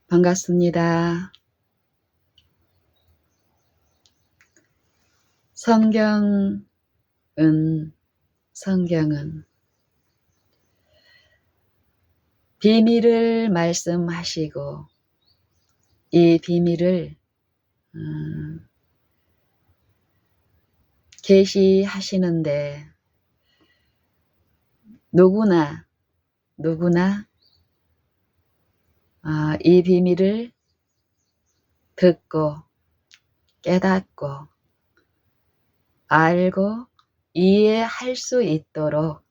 반갑습니다. 성경은 비밀을 말씀하시고 이 비밀을 계시하시는데 누구나 이 비밀을 듣고 깨닫고 알고 이해할 수 있도록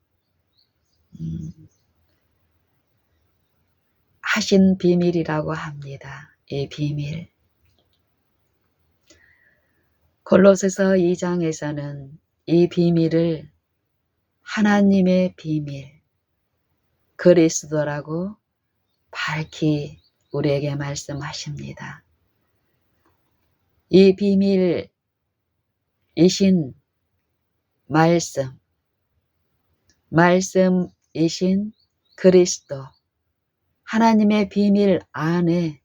하신 비밀이라고 합니다. 이 비밀. 골로새서 2장에서는 이 비밀을 하나님의 비밀, 그리스도라고 밝히 우리에게 말씀하십니다. 이 비밀이신 말씀이신 그리스도, 하나님의 비밀 안에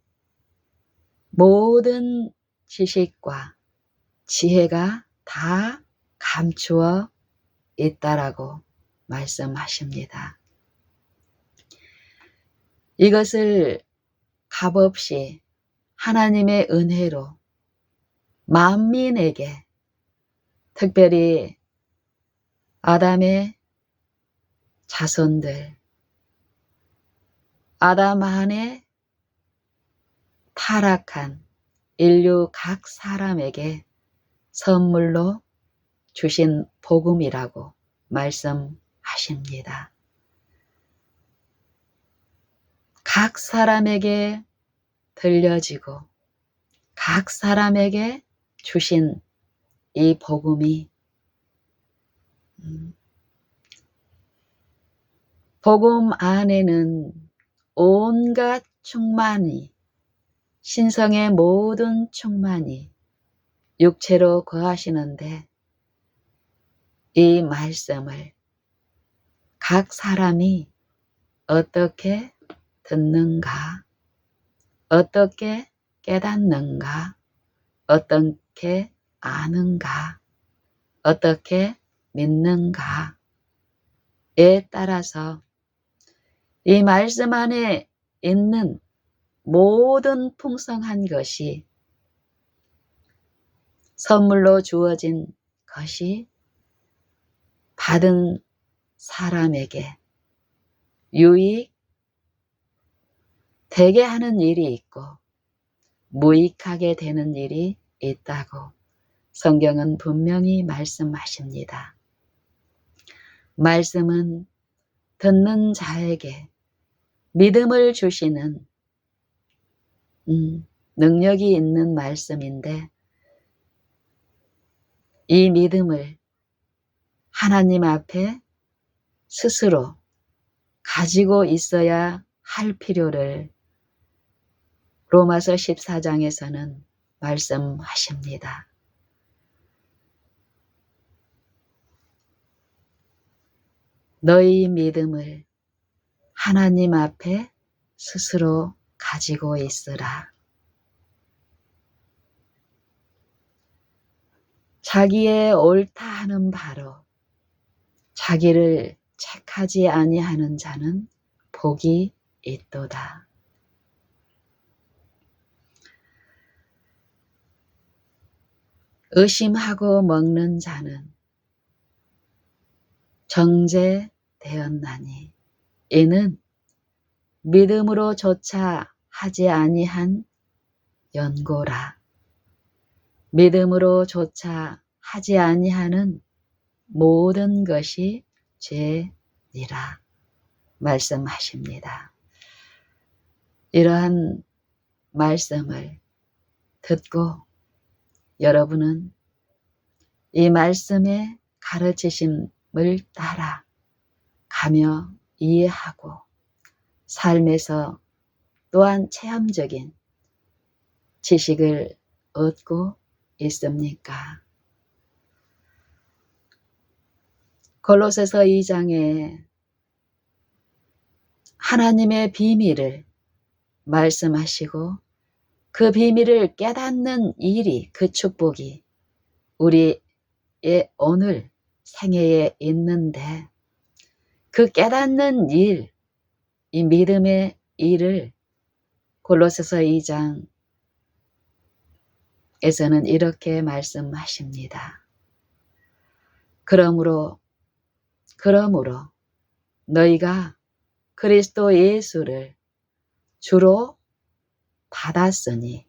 모든 지식과 지혜가 다 감추어 있다라고 말씀하십니다. 이것을 값없이 하나님의 은혜로 만민에게, 특별히 아담의 자손들, 아담 안에 타락한 인류 각 사람에게 선물로 주신 복음이라고 말씀하십니다. 각 사람에게 들려지고 각 사람에게 주신 이 복음이 복음 안에는 온갖 충만이, 신성의 모든 충만이 육체로 거하시는데 이 말씀을 각 사람이 어떻게 듣는가, 어떻게 깨닫는가, 어떻게 아는가, 어떻게 믿는가에 따라서 이 말씀 안에 있는 모든 풍성한 것이, 선물로 주어진 것이 받은 사람에게 유익 되게 하는 일이 있고 무익하게 되는 일이 있다고 성경은 분명히 말씀하십니다. 말씀은 듣는 자에게 믿음을 주시는 능력이 있는 말씀인데 이 믿음을 하나님 앞에 스스로 가지고 있어야 할 필요를 로마서 14장에서는 말씀하십니다. 너희 믿음을 하나님 앞에 스스로 가지고 있으라. 자기의 옳다 하는 바로 자기를 책하지 아니하는 자는 복이 있도다. 의심하고 먹는 자는 정죄되었나니 이는 믿음으로조차 하지 아니한 연고라. 믿음으로조차 하지 아니하는 모든 것이 죄니라 말씀하십니다. 이러한 말씀을 듣고 여러분은 이 말씀의 가르치심을 따라 가며 이해하고 삶에서 또한 체험적인 지식을 얻고 있습니까? 골로새서 2장에 하나님의 비밀을 말씀하시고 그 비밀을 깨닫는 일이, 그 축복이 우리의 오늘 생애에 있는데, 그 깨닫는 일, 이 믿음의 일을 골로새서 2장에서는 이렇게 말씀하십니다. 그러므로 너희가 그리스도 예수를 주로 받았으니,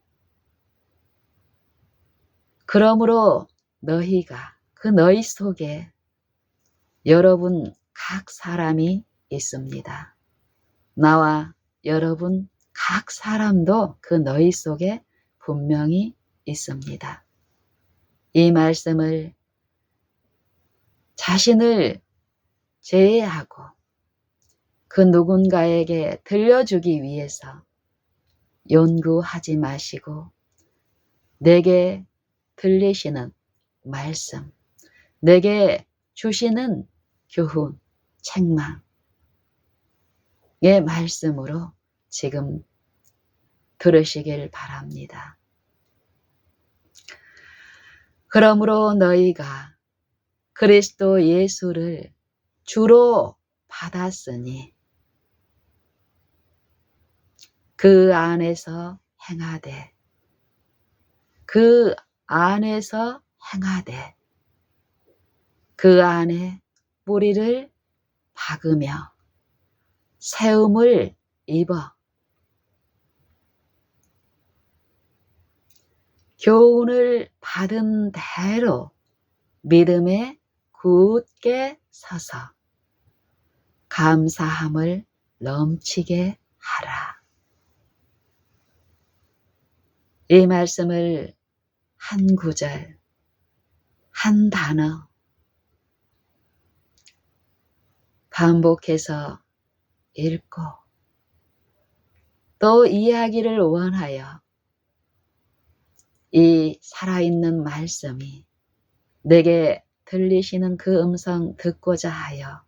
그러므로 너희가, 그 너희 속에 여러분 각 사람이 있습니다. 나와 여러분 각 사람도 그 너희 속에 분명히 있습니다. 이 말씀을 자신을 제외하고 그 누군가에게 들려주기 위해서 연구하지 마시고, 내게 들리시는 말씀, 내게 주시는 교훈, 책망의 말씀으로 지금 들으시길 바랍니다. 그러므로 너희가 그리스도 예수를 주로 받았으니 그 안에서 행하되, 그 안에서 행하되, 그 안에 뿌리를 박으며 세움을 입어 교훈을 받은 대로 믿음에 굳게 서서 감사함을 넘치게 하라. 이 말씀을 한 구절, 한 단어 반복해서 읽고 또 이야기를 원하여 이 살아있는 말씀이 내게 들리시는 그 음성 듣고자 하여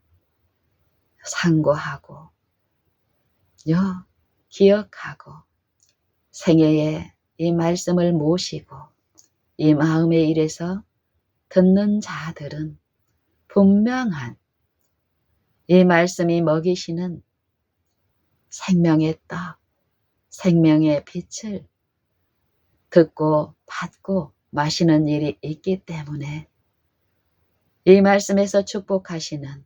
상고하고 기억하고 생애에 이 말씀을 모시고 이 마음의 일에서 듣는 자들은 분명한 이 말씀이 먹이시는 생명의 떡, 생명의 빛을 듣고 받고 마시는 일이 있기 때문에 이 말씀에서 축복하시는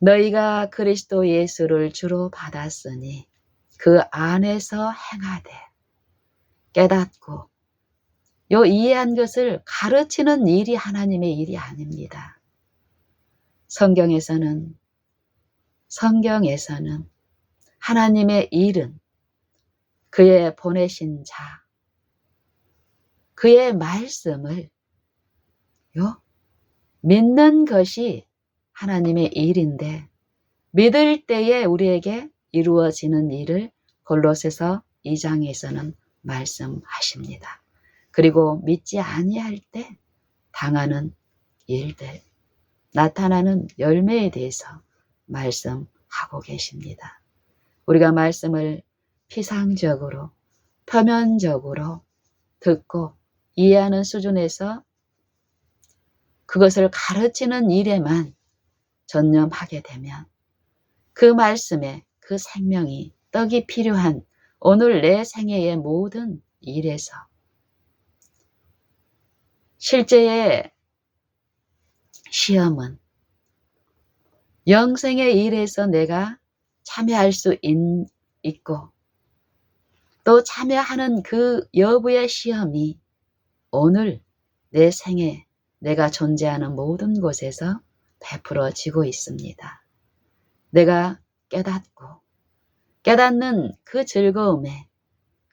너희가 그리스도 예수를 주로 받았으니 그 안에서 행하되, 깨닫고 이해한 것을 가르치는 일이 하나님의 일이 아닙니다. 성경에서는 하나님의 일은 그의 보내신 자, 그의 말씀을 믿는 것이 하나님의 일인데, 믿을 때에 우리에게 이루어지는 일을 골로새서 2장에서는 말씀하십니다. 그리고 믿지 아니할 때 당하는 일들, 나타나는 열매에 대해서 말씀하고 계십니다. 우리가 말씀을 피상적으로, 표면적으로 듣고 이해하는 수준에서 그것을 가르치는 일에만 전념하게 되면 그 말씀에 그 생명이, 떡이 필요한 오늘 내 생애의 모든 일에서 실제의 시험은 영생의 일에서 내가 참여할 수 있고 또 참여하는 그 여부의 시험이 오늘 내 생에 내가 존재하는 모든 곳에서 베풀어지고 있습니다. 내가 깨닫는 그 즐거움에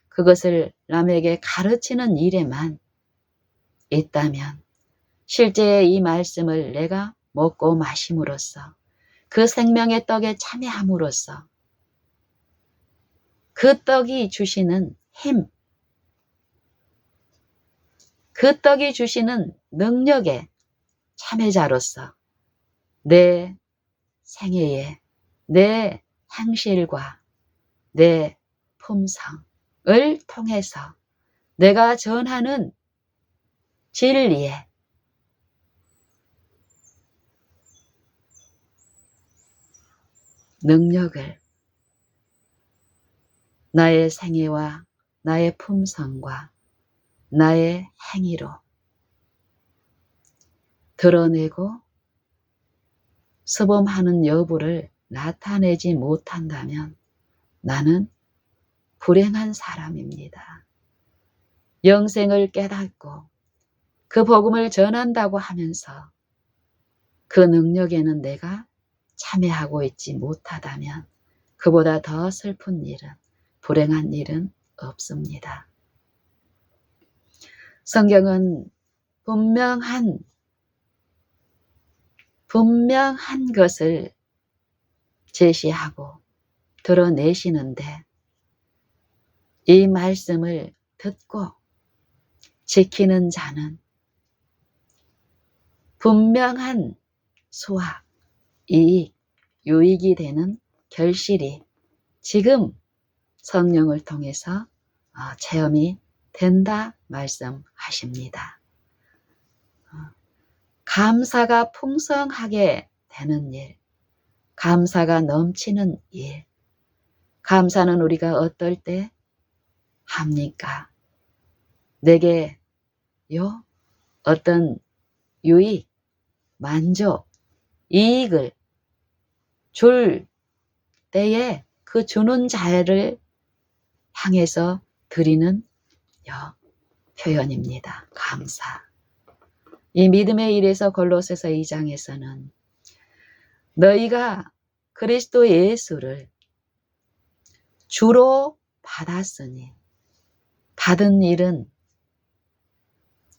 그것을 남에게 가르치는 일에만 있다면 실제의 이 말씀을 내가 먹고 마심으로써 그 생명의 떡에 참여함으로써 그 떡이 주시는 힘, 그 떡이 주시는 능력의 참여자로서 내 생애에, 내 행실과 내 품성을 통해서 내가 전하는 진리의 능력을 나의 생애와 나의 품성과 나의 행위로 드러내고 서범하는 여부를 나타내지 못한다면 나는 불행한 사람입니다. 영생을 깨닫고 그 복음을 전한다고 하면서 그 능력에는 내가 참여하고 있지 못하다면 그보다 더 슬픈 일은, 불행한 일은 없습니다. 성경은 분명한 것을 제시하고 드러내시는데 이 말씀을 듣고 지키는 자는 분명한 수확, 이익, 유익이 되는 결실이 지금 성령을 통해서 체험이 된다 말씀하십니다. 감사가 풍성하게 되는 일, 감사가 넘치는 일, 감사는 우리가 어떨 때 합니까? 내게 어떤 유익, 만족, 이익을 줄 때에 그 주는 자를 향해서 드리는 표현입니다. 감사. 이 믿음의 일에서 골로새서 2장에서는 너희가 그리스도 예수를 주로 받았으니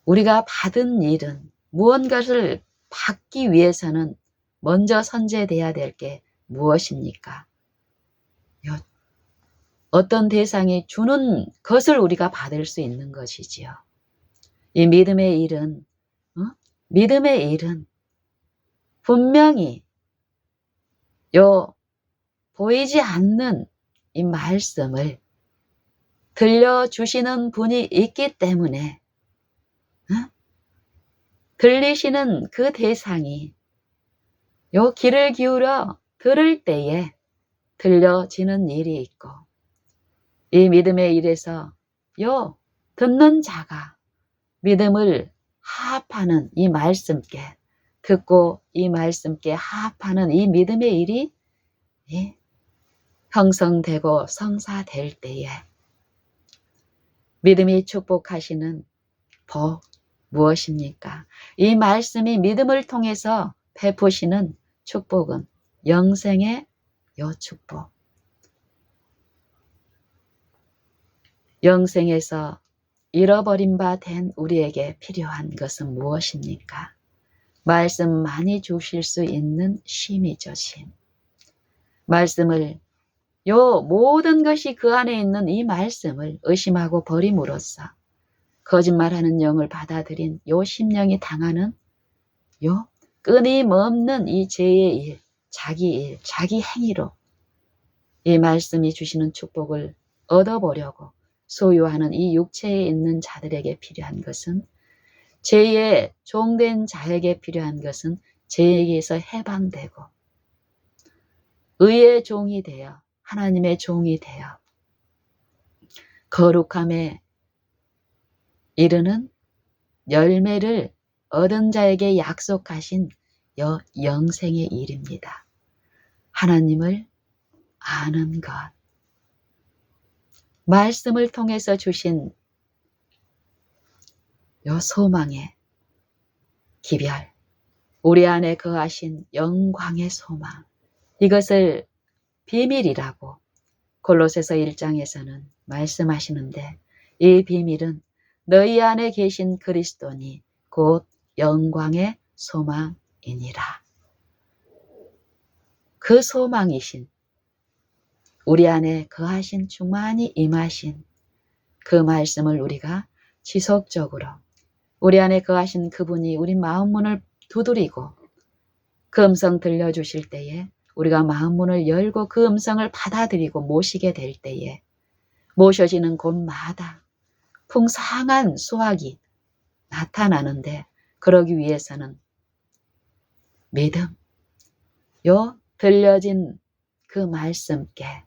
우리가 받은 일은 무언가를 받기 위해서는 먼저 선제돼야 될 게 무엇입니까? 어떤 대상이 주는 것을 우리가 받을 수 있는 것이지요. 이 믿음의 일은 분명히 보이지 않는 이 말씀을 들려주시는 분이 있기 때문에 들리시는 그 대상이 귀를 기울여 들을 때에 들려지는 일이 있고 이 믿음의 일에서 듣는 자가 믿음을 하합하는 이 말씀께 듣고 이 말씀께 하합하는 이 믿음의 일이 형성되고 성사될 때에 믿음이 축복하시는 복 무엇입니까? 이 말씀이 믿음을 통해서 베푸시는 축복은 영생의 축복. 영생에서 잃어버린 바 된 우리에게 필요한 것은 무엇입니까? 말씀 많이 주실 수 있는 심이죠, 심. 말씀을 모든 것이 그 안에 있는 이 말씀을 의심하고 버림으로써 거짓말하는 영을 받아들인 심령이 당하는 끊임없는 이 죄의 일, 자기 행위로 이 말씀이 주시는 축복을 얻어보려고 소유하는 이 육체에 있는 자들에게 필요한 것은 죄의 종된 자에게 필요한 것은 죄에게서 해방되고 의의 종이 되어 하나님의 종이 되어 거룩함에 이르는 열매를 얻은 자에게 약속하신 영생의 일입니다. 하나님을 아는 것, 말씀을 통해서 주신 소망의 기별, 우리 안에 거하신 영광의 소망, 이것을 비밀이라고 골로새서 1장에서는 말씀하시는데 이 비밀은 너희 안에 계신 그리스도니 곧 영광의 소망이니라. 그 소망이신 우리 안에 거하신 충만히 임하신 그 말씀을 우리가 지속적으로 우리 안에 거하신 그분이 우리 마음 문을 두드리고 그 음성 들려주실 때에 우리가 마음문을 열고 그 음성을 받아들이고 모시게 될 때에 모셔지는 곳마다 풍성한 수확이 나타나는데, 그러기 위해서는 믿음, 요 들려진 그 말씀께,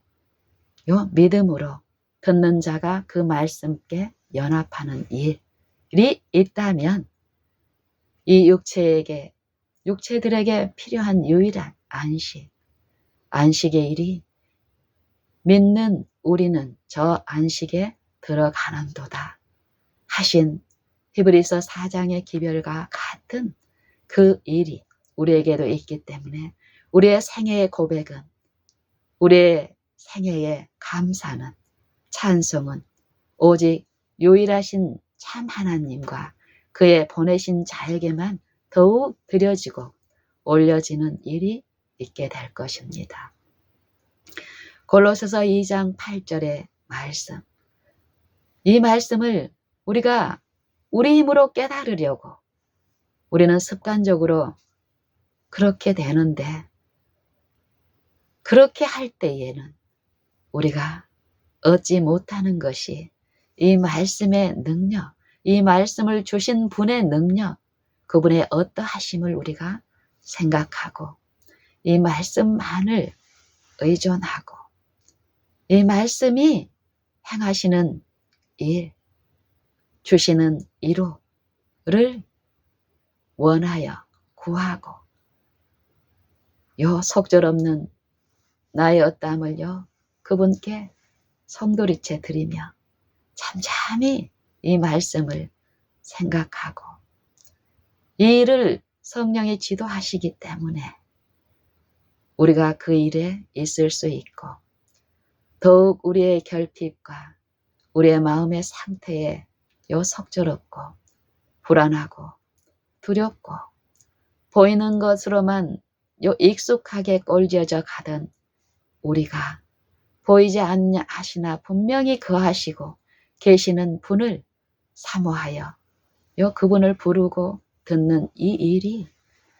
요 믿음으로 듣는 자가 그 말씀께 연합하는 일이 있다면, 이 육체들에게 필요한 유일한 안식의 일이 믿는 우리는 저 안식에 들어가는도다 하신 히브리서 4장의 기별과 같은 그 일이 우리에게도 있기 때문에, 우리의 생애의 고백은, 우리의 생애의 감사는, 찬송은 오직 유일하신 참 하나님과 그의 보내신 자에게만 더욱 드려지고 올려지는 일이 있게 될 것입니다. 골로새서 2장 8절의 말씀, 이 말씀을 우리가 우리 힘으로 깨달으려고 우리는 습관적으로 그렇게 되는데, 그렇게 할 때에는 우리가 얻지 못하는 것이 이 말씀의 능력, 이 말씀을 주신 분의 능력, 그분의 어떠하심을 우리가 생각하고 이 말씀만을 의존하고 이 말씀이 행하시는 일, 주시는 이루를 원하여 구하고 요 속절없는 나의 어땀을요 그분께 송두리째 드리며 잠잠히 이 말씀을 생각하고, 이 일을 성령이 지도하시기 때문에 우리가 그 일에 있을 수 있고, 더욱 우리의 결핍과 우리의 마음의 상태에 요 속절없고 불안하고 두렵고 보이는 것으로만 요 익숙하게 꼴지어져 가던 우리가 보이지 않냐 하시나 분명히 거하시고 계시는 분을 사모하여 요 그분을 부르고 듣는 이 일이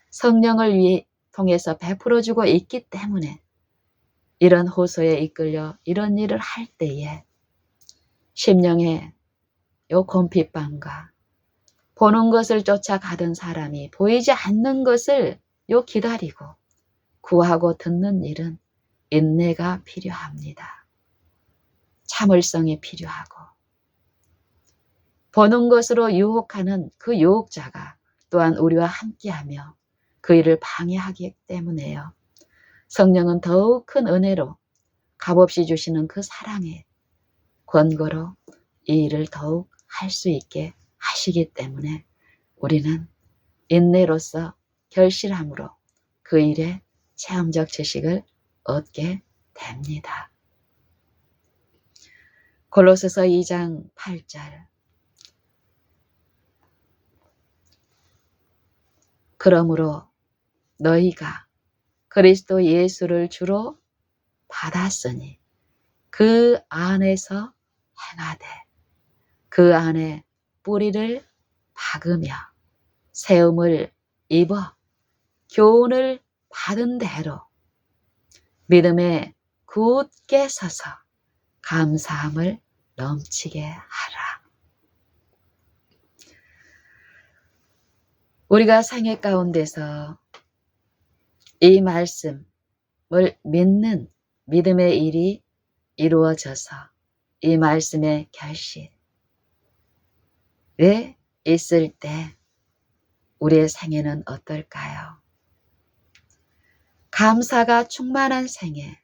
성령을 통해서 베풀어주고 있기 때문에, 이런 호소에 이끌려 이런 일을 할 때에 심령의 요 곰핍방과 보는 것을 쫓아가던 사람이 보이지 않는 것을 요 기다리고 구하고 듣는 일은 인내가 필요합니다. 참을성이 필요하고, 보는 것으로 유혹하는 그 유혹자가 또한 우리와 함께하며 그 일을 방해하기 때문에요. 성령은 더욱 큰 은혜로 값없이 주시는 그 사랑의 권고로 이 일을 더욱 할 수 있게 하시기 때문에 우리는 인내로서 결실함으로 그 일의 체험적 지식을 얻게 됩니다. 골로새서 2장 8절, 그러므로 너희가 그리스도 예수를 주로 받았으니 그 안에서 행하되 그 안에 뿌리를 박으며 세움을 입어 교훈을 받은 대로 믿음에 굳게 서서 감사함을 넘치게 하라. 우리가 생애 가운데서 이 말씀을 믿는 믿음의 일이 이루어져서 이 말씀의 결실에 있을 때 우리의 생애는 어떨까요? 감사가 충만한 생애,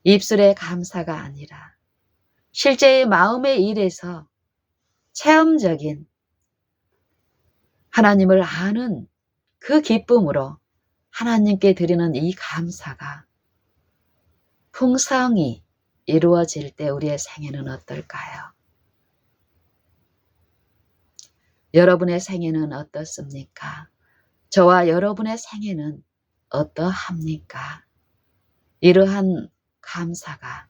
입술의 감사가 아니라 실제의 마음의 일에서 체험적인 하나님을 아는 그 기쁨으로 하나님께 드리는 이 감사가 풍성히 이루어질 때 우리의 생애는 어떨까요? 여러분의 생애는 어떻습니까? 저와 여러분의 생애는 어떠합니까? 이러한 감사가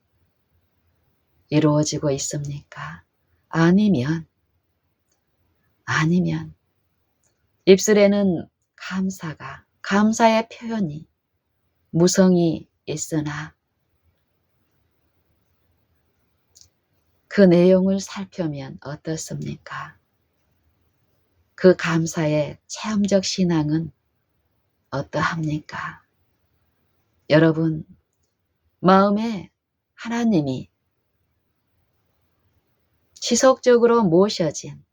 이루어지고 있습니까? 아니면 입술에는 감사의 표현이 무성이 있으나 그 내용을 살펴면 어떻습니까? 그 감사의 체험적 신앙은 어떠합니까? 여러분, 마음에 하나님이 지속적으로 모셔진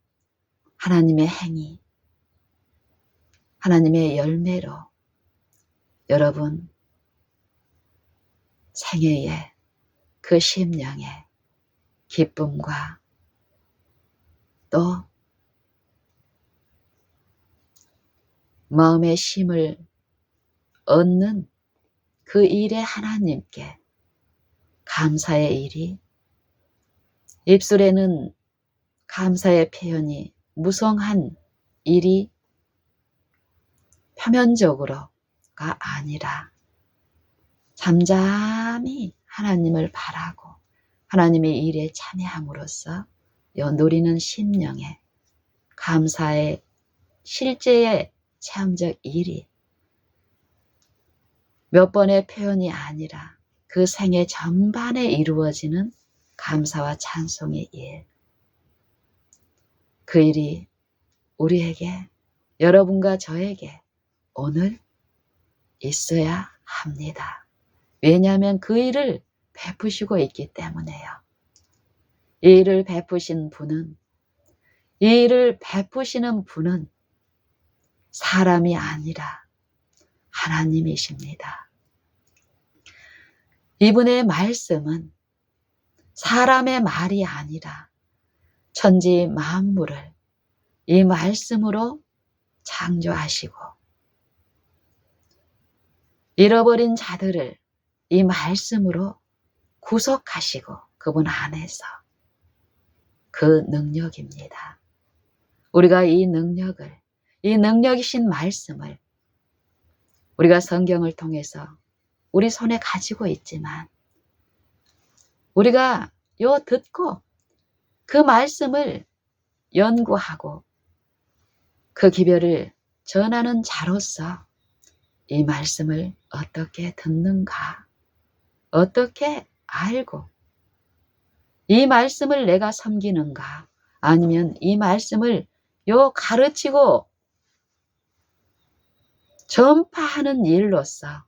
하나님의 행위, 하나님의 열매로 여러분 생애의 그 심령의 기쁨과 또 마음의 쉼을 얻는 그 일에 하나님께 감사의 일이, 입술에는 감사의 표현이 무성한 일이 표면적으로가 아니라 잠잠히 하나님을 바라고 하나님의 일에 참여함으로써 누리는 심령의 감사의 실제의 체험적 일이 몇 번의 표현이 아니라 그 생애 전반에 이루어지는 감사와 찬송의 일. 그 일이 우리에게, 여러분과 저에게 오늘 있어야 합니다. 왜냐하면 그 일을 베푸시고 있기 때문에요. 이 일을 베푸신 분은, 이 일을 베푸시는 분은 사람이 아니라 하나님이십니다. 이분의 말씀은 사람의 말이 아니라 천지 만물을 이 말씀으로 창조하시고 잃어버린 자들을 이 말씀으로 구속하시고 그분 안에서 그 능력입니다. 우리가 이 능력을, 이 능력이신 말씀을 우리가 성경을 통해서 우리 손에 가지고 있지만 우리가 듣고 그 말씀을 연구하고 그 기별을 전하는 자로서 이 말씀을 어떻게 듣는가, 어떻게 알고 이 말씀을 내가 섬기는가, 아니면 이 말씀을 가르치고 전파하는 일로서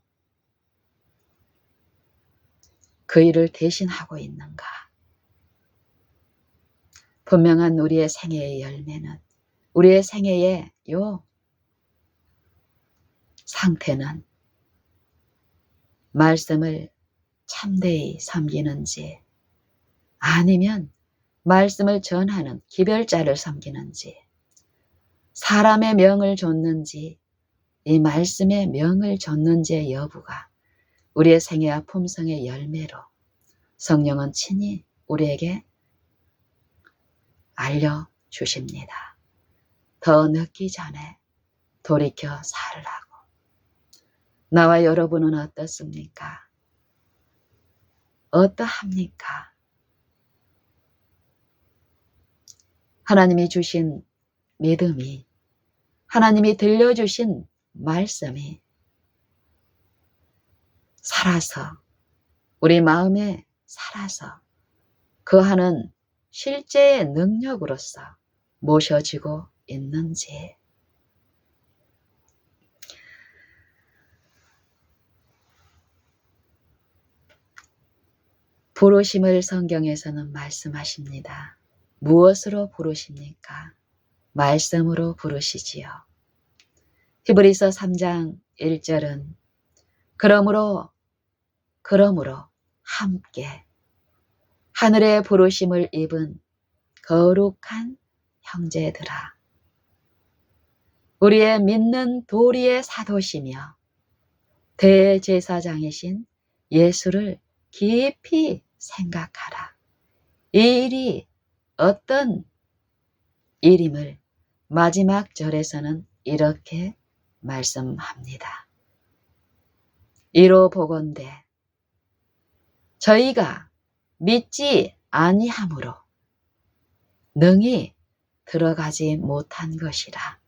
그 일을 대신하고 있는가. 분명한 우리의 생애의 열매는, 우리의 생애의 상태는 말씀을 참되이 섬기는지 아니면 말씀을 전하는 기별자를 섬기는지, 사람의 명을 줬는지 이 말씀의 명을 줬는지의 여부가 우리의 생애와 품성의 열매로 성령은 친히 우리에게 알려주십니다. 더 늦기 전에 돌이켜 살라고. 나와 여러분은 어떻습니까? 어떠합니까? 하나님이 주신 믿음이, 하나님이 들려주신 말씀이 살아서, 우리 마음에 살아서 그 하는 실제의 능력으로서 모셔지고 있는지. 부르심을 성경에서는 말씀하십니다. 무엇으로 부르십니까? 말씀으로 부르시지요. 히브리서 3장 1절은 그러므로 함께 하늘의 부르심을 입은 거룩한 형제들아, 우리의 믿는 도리의 사도시며 대제사장이신 예수를 깊이 생각하라. 이 일이 어떤 일임을 마지막 절에서는 이렇게 말씀합니다. 이로 보건대 저희가 믿지 아니함으로 능히 들어가지 못한 것이라.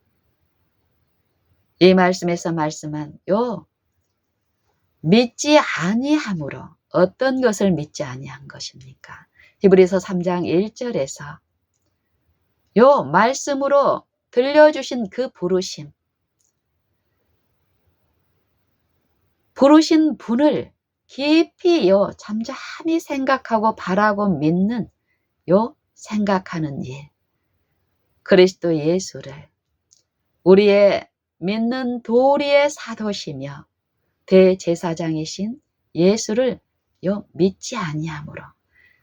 이 말씀에서 말씀한 믿지 아니함으로 어떤 것을 믿지 아니한 것입니까? 히브리서 3장 1절에서 요 말씀으로 들려주신 그 부르신 분을 깊이 잠잠히 생각하고 바라고 믿는 생각하는 일, 그리스도 예수를 우리의 믿는 도리의 사도시며 대제사장이신 예수를 믿지 아니함으로,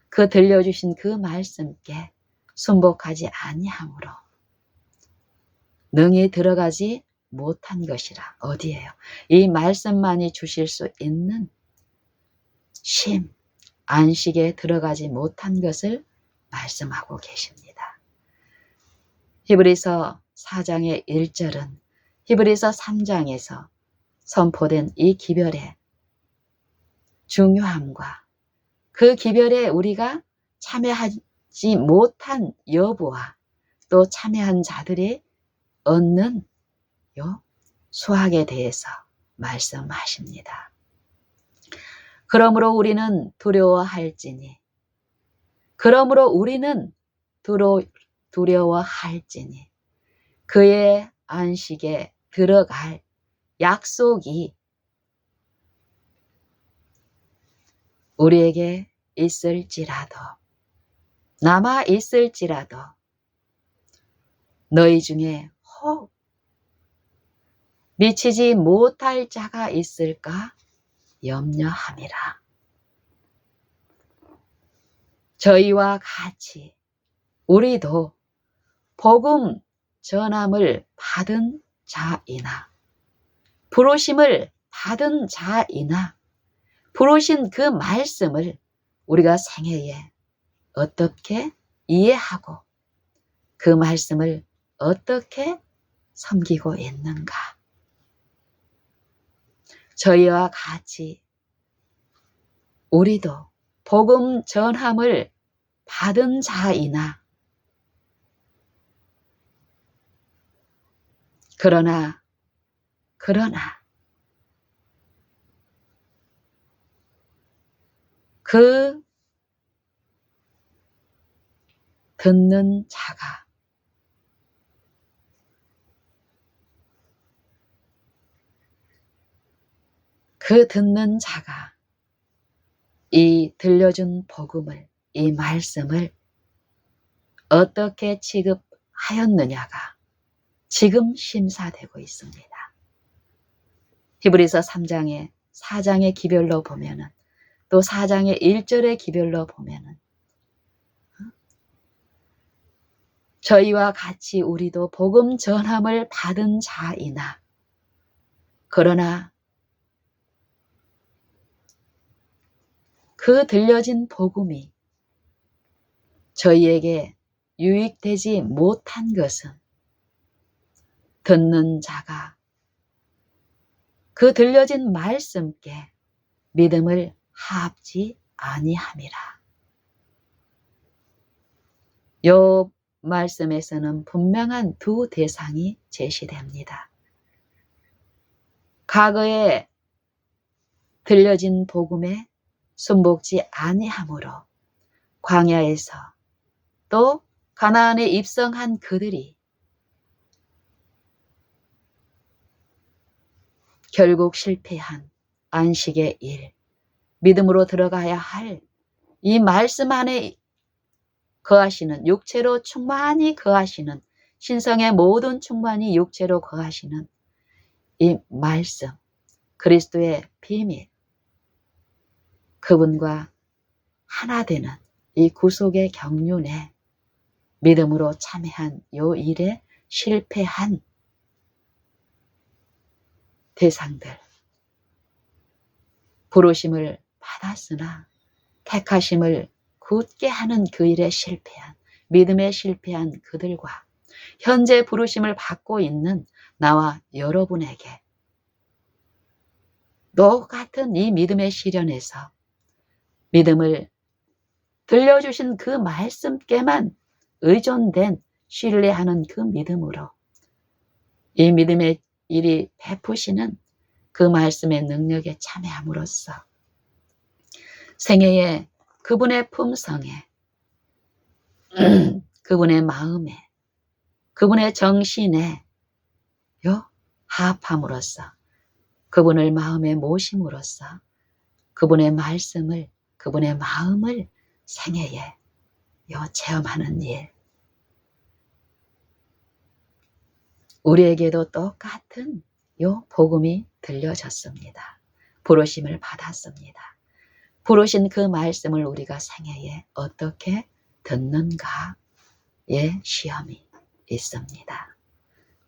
그 들려주신 그 말씀께 순복하지 아니함으로 능히 들어가지 못한 것이라. 어디에요? 이 말씀만이 주실 수 있는 쉼, 안식에 들어가지 못한 것을 말씀하고 계십니다. 히브리서 4장의 1절은 히브리서 3장에서 선포된 이 기별의 중요함과 그 기별에 우리가 참여하지 못한 여부와 또 참여한 자들이 얻는 수확에 대해서 말씀하십니다. 그러므로 우리는 두려워할지니 그의 안식에 들어갈 약속이 우리에게 있을지라도, 남아 있을지라도 너희 중에 혹 미치지 못할 자가 있을까 염려함이라. 저희와 같이 우리도 복음 전함을 받은 자이나 부르심을 받은 자이나 부르신 그 말씀을 우리가 생애에 어떻게 이해하고 그 말씀을 어떻게 섬기고 있는가. 저희와 같이 우리도 복음 전함을 받은 자이나 그러나 그 듣는 자가 이 들려준 복음을, 이 말씀을 어떻게 취급하였느냐가 지금 심사되고 있습니다. 히브리서 4장의 기별로 보면은, 또 4장의 1절의 기별로 보면은 저희와 같이 우리도 복음 전함을 받은 자이나 그러나 그 들려진 복음이 저희에게 유익되지 못한 것은 듣는 자가 그 들려진 말씀께 믿음을 합지 아니함이라. 요 말씀에서는 분명한 두 대상이 제시됩니다. 과거에 들려진 복음에 순복지 아니함으로 광야에서 또 가나안에 입성한 그들이 결국 실패한 안식의 일, 믿음으로 들어가야 할 이 말씀 안에 거하시는, 육체로 충만히 거하시는, 신성의 모든 충만히 육체로 거하시는 이 말씀, 그리스도의 비밀, 그분과 하나 되는 이 구속의 경륜에 믿음으로 참여한 요 일에 실패한 대상들, 부르심을 받았으나 택하심을 굳게 하는 그 일에 실패한, 믿음에 실패한 그들과 현재 부르심을 받고 있는 나와 여러분에게 똑같은 이 믿음의 시련에서 믿음을 들려주신 그 말씀께만 의존된 신뢰하는 그 믿음으로 이 믿음의 일이 베푸시는 그 말씀의 능력에 참여함으로써 생애에 그분의 품성에 그분의 마음에 그분의 정신에 합함으로써 그분을 마음에 모심으로써 그분의 말씀을 그분의 마음을 생애에 체험하는 일. 우리에게도 똑같은 복음이 들려졌습니다. 부르심을 받았습니다. 부르신 그 말씀을 우리가 생애에 어떻게 듣는가의 시험이 있습니다.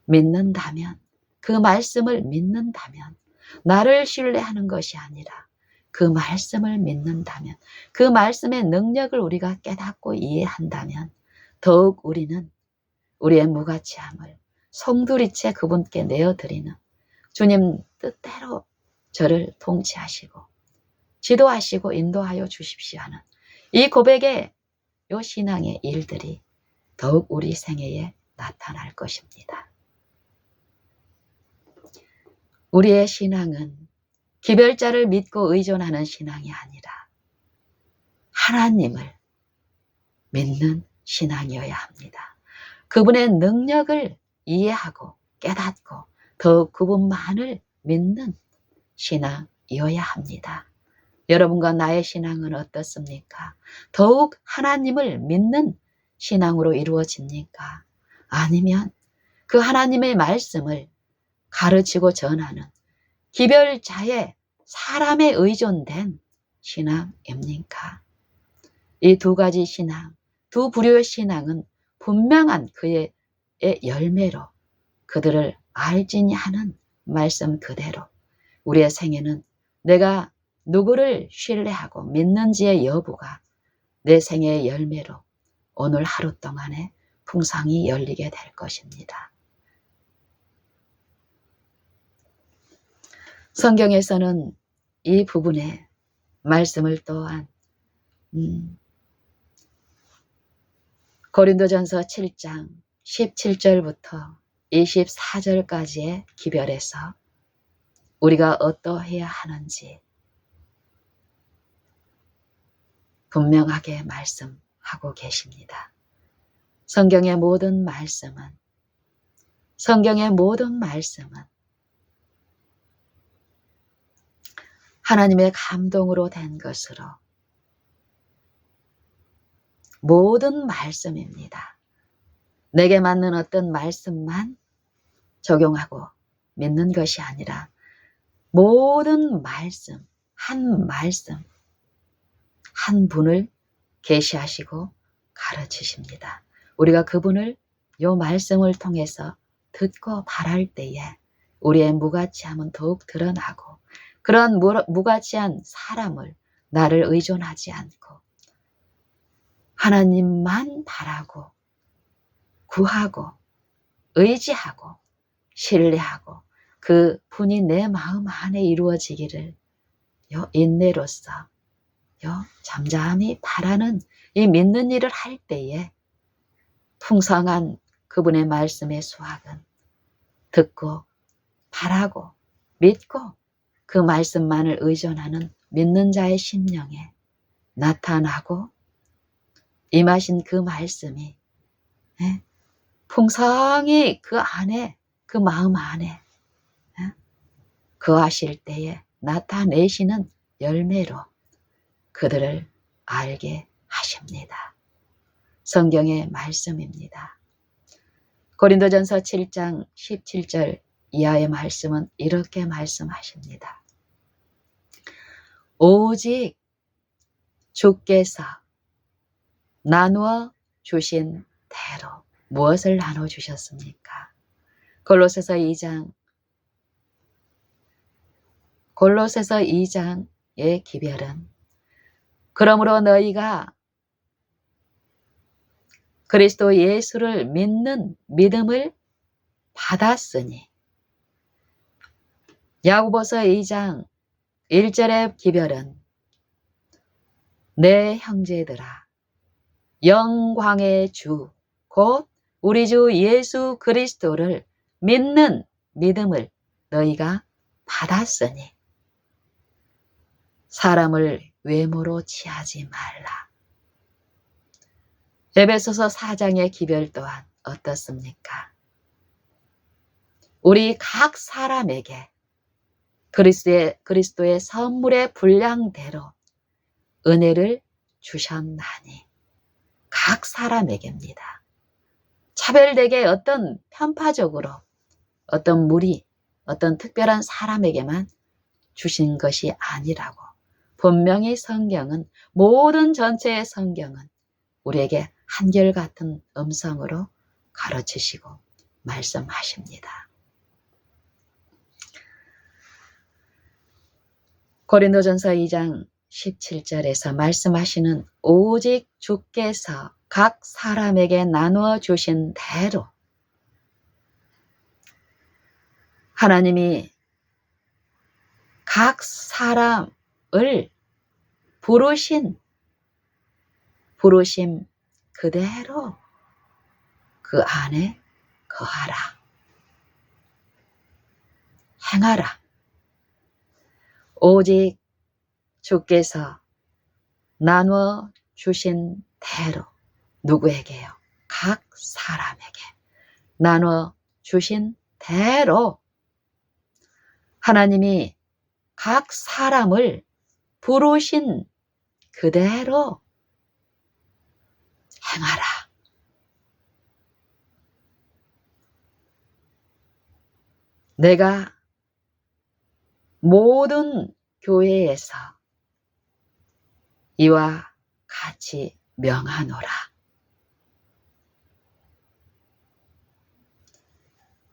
믿는다면, 그 말씀을 믿는다면, 나를 신뢰하는 것이 아니라 그 말씀을 믿는다면, 그 말씀의 능력을 우리가 깨닫고 이해한다면 더욱 우리는 우리의 무가치함을 송두리째 그분께 내어드리는 주님 뜻대로 저를 통치하시고 지도하시고 인도하여 주십시오 하는 이 고백의 신앙의 일들이 더욱 우리 생애에 나타날 것입니다. 우리의 신앙은 기별자를 믿고 의존하는 신앙이 아니라 하나님을 믿는 신앙이어야 합니다. 그분의 능력을 이해하고 깨닫고 더욱 그분만을 믿는 신앙이어야 합니다. 여러분과 나의 신앙은 어떻습니까? 더욱 하나님을 믿는 신앙으로 이루어집니까? 아니면 그 하나님의 말씀을 가르치고 전하는 기별자의 사람에 의존된 신앙입니까? 이 두 가지 신앙, 두 부류의 신앙은 분명한 그의 열매로 그들을 알지니 하는 말씀 그대로 우리의 생애는 내가 누구를 신뢰하고 믿는지의 여부가 내 생애의 열매로 오늘 하루 동안에 풍성히 열리게 될 것입니다. 성경에서는 이 부분에 말씀을 또한 고린도전서 7장 17절부터 24절까지의 기별에서 우리가 어떠해야 하는지 분명하게 말씀하고 계십니다. 성경의 모든 말씀은 하나님의 감동으로 된 것으로 모든 말씀입니다. 내게 맞는 어떤 말씀만 적용하고 믿는 것이 아니라 모든 말씀, 한 분을 계시하시고 가르치십니다. 우리가 그분을 요 말씀을 통해서 듣고 바랄 때에 우리의 무가치함은 더욱 드러나고 그런 무가치한 사람을 나를 의존하지 않고 하나님만 바라고 구하고 의지하고 신뢰하고 그 분이 내 마음 안에 이루어지기를 인내로서 잠잠히 바라는 이 믿는 일을 할 때에 풍성한 그분의 말씀의 수확은 듣고 바라고 믿고 그 말씀만을 의존하는 믿는 자의 심령에 나타나고 임하신 그 말씀이 풍성히 그 안에 그 마음 안에 거하실 때에 나타내시는 열매로 그들을 알게 하십니다. 성경의 말씀입니다. 고린도전서 7장 17절 이하의 말씀은 이렇게 말씀하십니다. 오직 주께서 나누어 주신 대로 무엇을 나눠 주셨습니까? 골로새서 2장의 기별은 그러므로 너희가 그리스도 예수를 믿는 믿음을 받았으니 야고보서 2장 1절의 기별은 내 형제들아 영광의 주 곧 우리 주 예수 그리스도를 믿는 믿음을 너희가 받았으니 사람을 외모로 취하지 말라. 에베소서 4장의 기별 또한 어떻습니까? 우리 각 사람에게 그리스도의 선물의 분량대로 은혜를 주셨나니 각 사람에게입니다. 차별되게 어떤 편파적으로 어떤 무리, 어떤 특별한 사람에게만 주신 것이 아니라고 분명히 성경은 모든 전체의 성경은 우리에게 한결같은 음성으로 가르치시고 말씀하십니다. 고린도전서 2장 17절에서 말씀하시는 오직 주께서 각 사람에게 나누어 주신 대로 하나님이 각 사람을 부르심 그대로 그 안에 거하라. 행하라. 오직 주께서 나누어 주신 대로 누구에게요? 각 사람에게 나누어 주신 대로 하나님이 각 사람을 부르신 그대로 행하라. 내가 모든 교회에서 이와 같이 명하노라.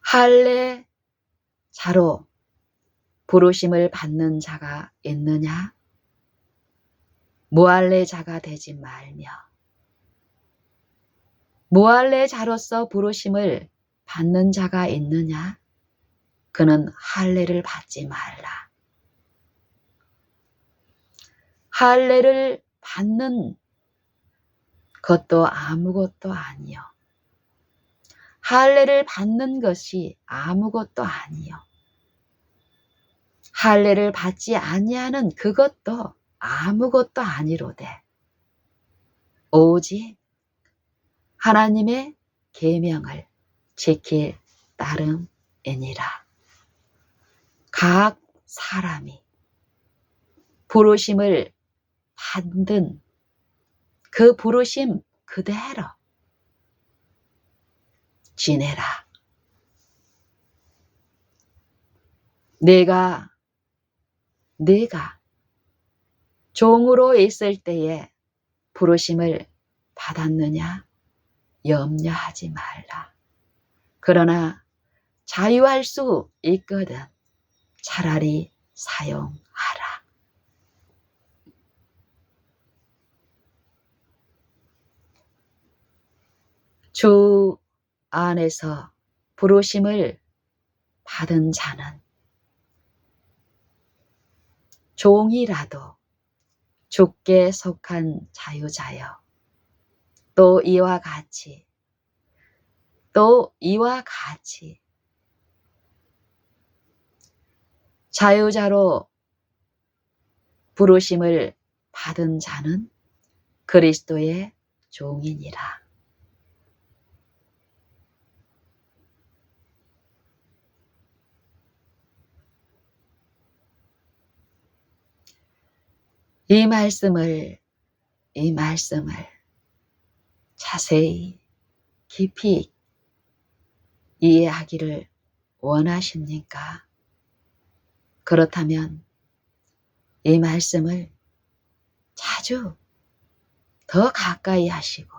할례자로 부르심을 받는 자가 있느냐? 무할례자가 되지 말며 무할례자로서 부르심을 받는 자가 있느냐? 그는 할례를 받지 말라. 할례를 받는 것도 아무것도 아니요. 할례를 받는 것이 아무것도 아니요. 할례를 받지 아니하는 그것도 아무것도 아니로되 오직 하나님의 계명을 지킬 따름이니라. 각 사람이 부르심을 받은 그 부르심 그대로 지내라. 내가 종으로 있을 때에 부르심을 받았느냐? 염려하지 말라. 그러나 자유할 수 있거든 차라리 사용하라. 주 안에서 부르심을 받은 자는 종이라도 주께 속한 자유자여 또 이와 같이 자유자로 부르심을 받은 자는 그리스도의 종이니라. 이 말씀을 자세히 깊이 이해하기를 원하십니까? 그렇다면 이 말씀을 자주 더 가까이 하시고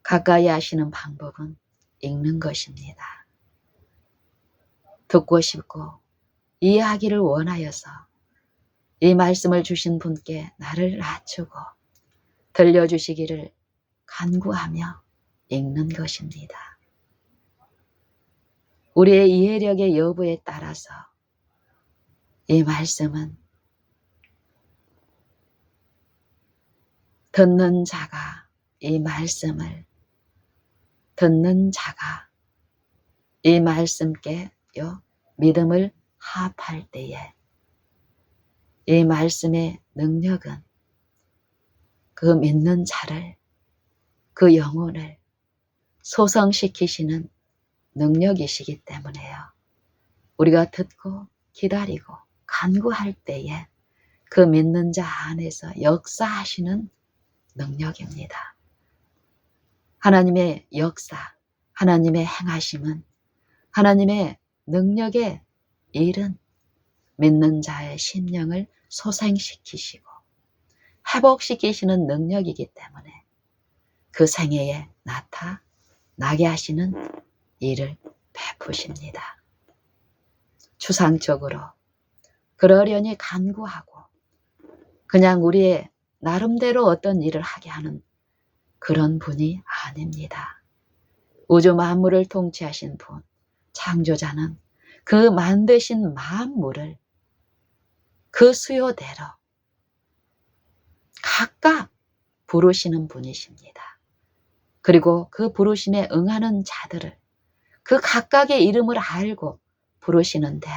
가까이 하시는 방법은 읽는 것입니다. 듣고 싶고 이해하기를 원하여서 이 말씀을 주신 분께 나를 낮추고 들려주시기를 간구하며 읽는 것입니다. 우리의 이해력의 여부에 따라서 이 말씀은 듣는 자가 이 말씀께 믿음을 합할 때에 이 말씀의 능력은 그 믿는 자를, 그 영혼을 소성시키시는 능력이시기 때문에요. 우리가 듣고 기다리고 간구할 때에 그 믿는 자 안에서 역사하시는 능력입니다. 하나님의 역사, 하나님의 행하심은, 하나님의 능력의 일은 믿는 자의 심령을 소생시키시고 회복시키시는 능력이기 때문에 그 생애에 나타나게 하시는 일을 베푸십니다. 추상적으로 그러려니 간구하고 그냥 우리의 나름대로 어떤 일을 하게 하는 그런 분이 아닙니다. 우주 만물을 통치하신 분, 창조자는 그 만드신 만물을 그 수요대로 각각 부르시는 분이십니다. 그리고 그 부르심에 응하는 자들을 그 각각의 이름을 알고 부르시는데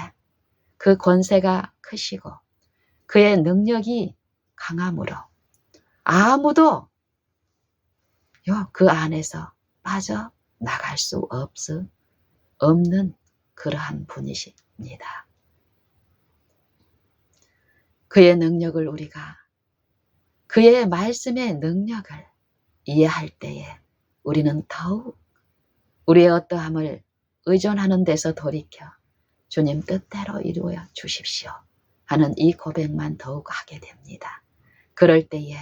그 권세가 크시고 그의 능력이 강함으로 아무도 그 안에서 빠져나갈 수 없는 그러한 분이십니다. 그의 능력을 우리가, 그의 말씀의 능력을 이해할 때에 우리는 더욱 우리의 어떠함을 의존하는 데서 돌이켜 주님 뜻대로 이루어 주십시오 하는 이 고백만 더욱 하게 됩니다. 그럴 때에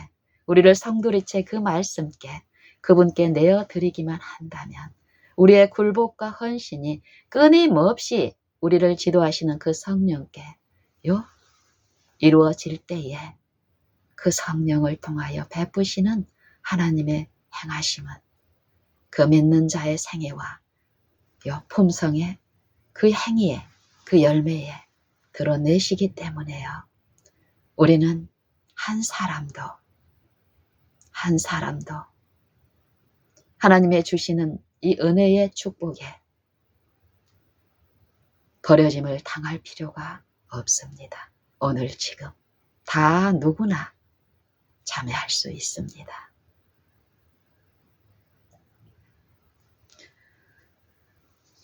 우리를 성도리째 그 말씀께 그분께 내어드리기만 한다면 우리의 굴복과 헌신이 끊임없이 우리를 지도하시는 그 성령께 이루어질 때에 그 성령을 통하여 베푸시는 하나님의 행하심은 그 믿는 자의 생애와 품성의 그 행위에 그 열매에 드러내시기 때문에요. 우리는 한 사람도 하나님의 주시는 이 은혜의 축복에 버려짐을 당할 필요가 없습니다. 오늘 지금 다 누구나 참여할 수 있습니다.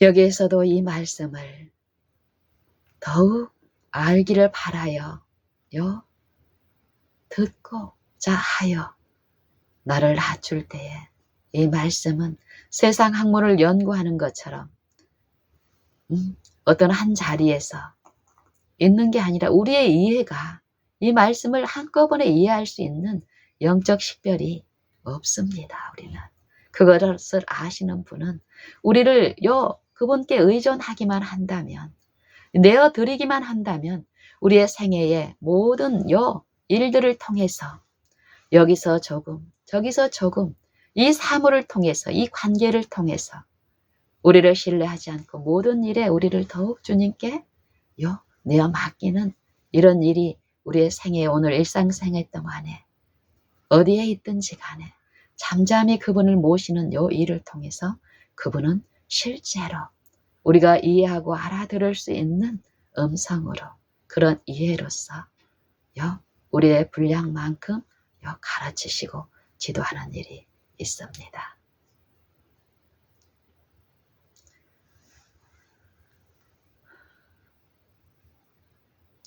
여기에서도 이 말씀을 더욱 알기를 바라여 듣고자 하여 나를 낮출 때에 이 말씀은 세상 학문을 연구하는 것처럼 어떤 한 자리에서 있는 게 아니라 우리의 이해가 이 말씀을 한꺼번에 이해할 수 있는 영적 식별이 없습니다. 우리는 그것을 아시는 분은 우리를 그분께 의존하기만 한다면, 내어드리기만 한다면 우리의 생애의 모든 일들을 통해서 여기서 조금 저기서 조금 이 사물을 통해서 이 관계를 통해서 우리를 신뢰하지 않고 모든 일에 우리를 더욱 주님께 내어 맡기는 이런 일이 우리의 생애 오늘 일상생활 동안에 어디에 있든지 간에 잠잠히 그분을 모시는 일을 통해서 그분은 실제로 우리가 이해하고 알아들을 수 있는 음성으로 그런 이해로서 우리의 분량만큼 가르치시고 지도하는 일이 있습니다.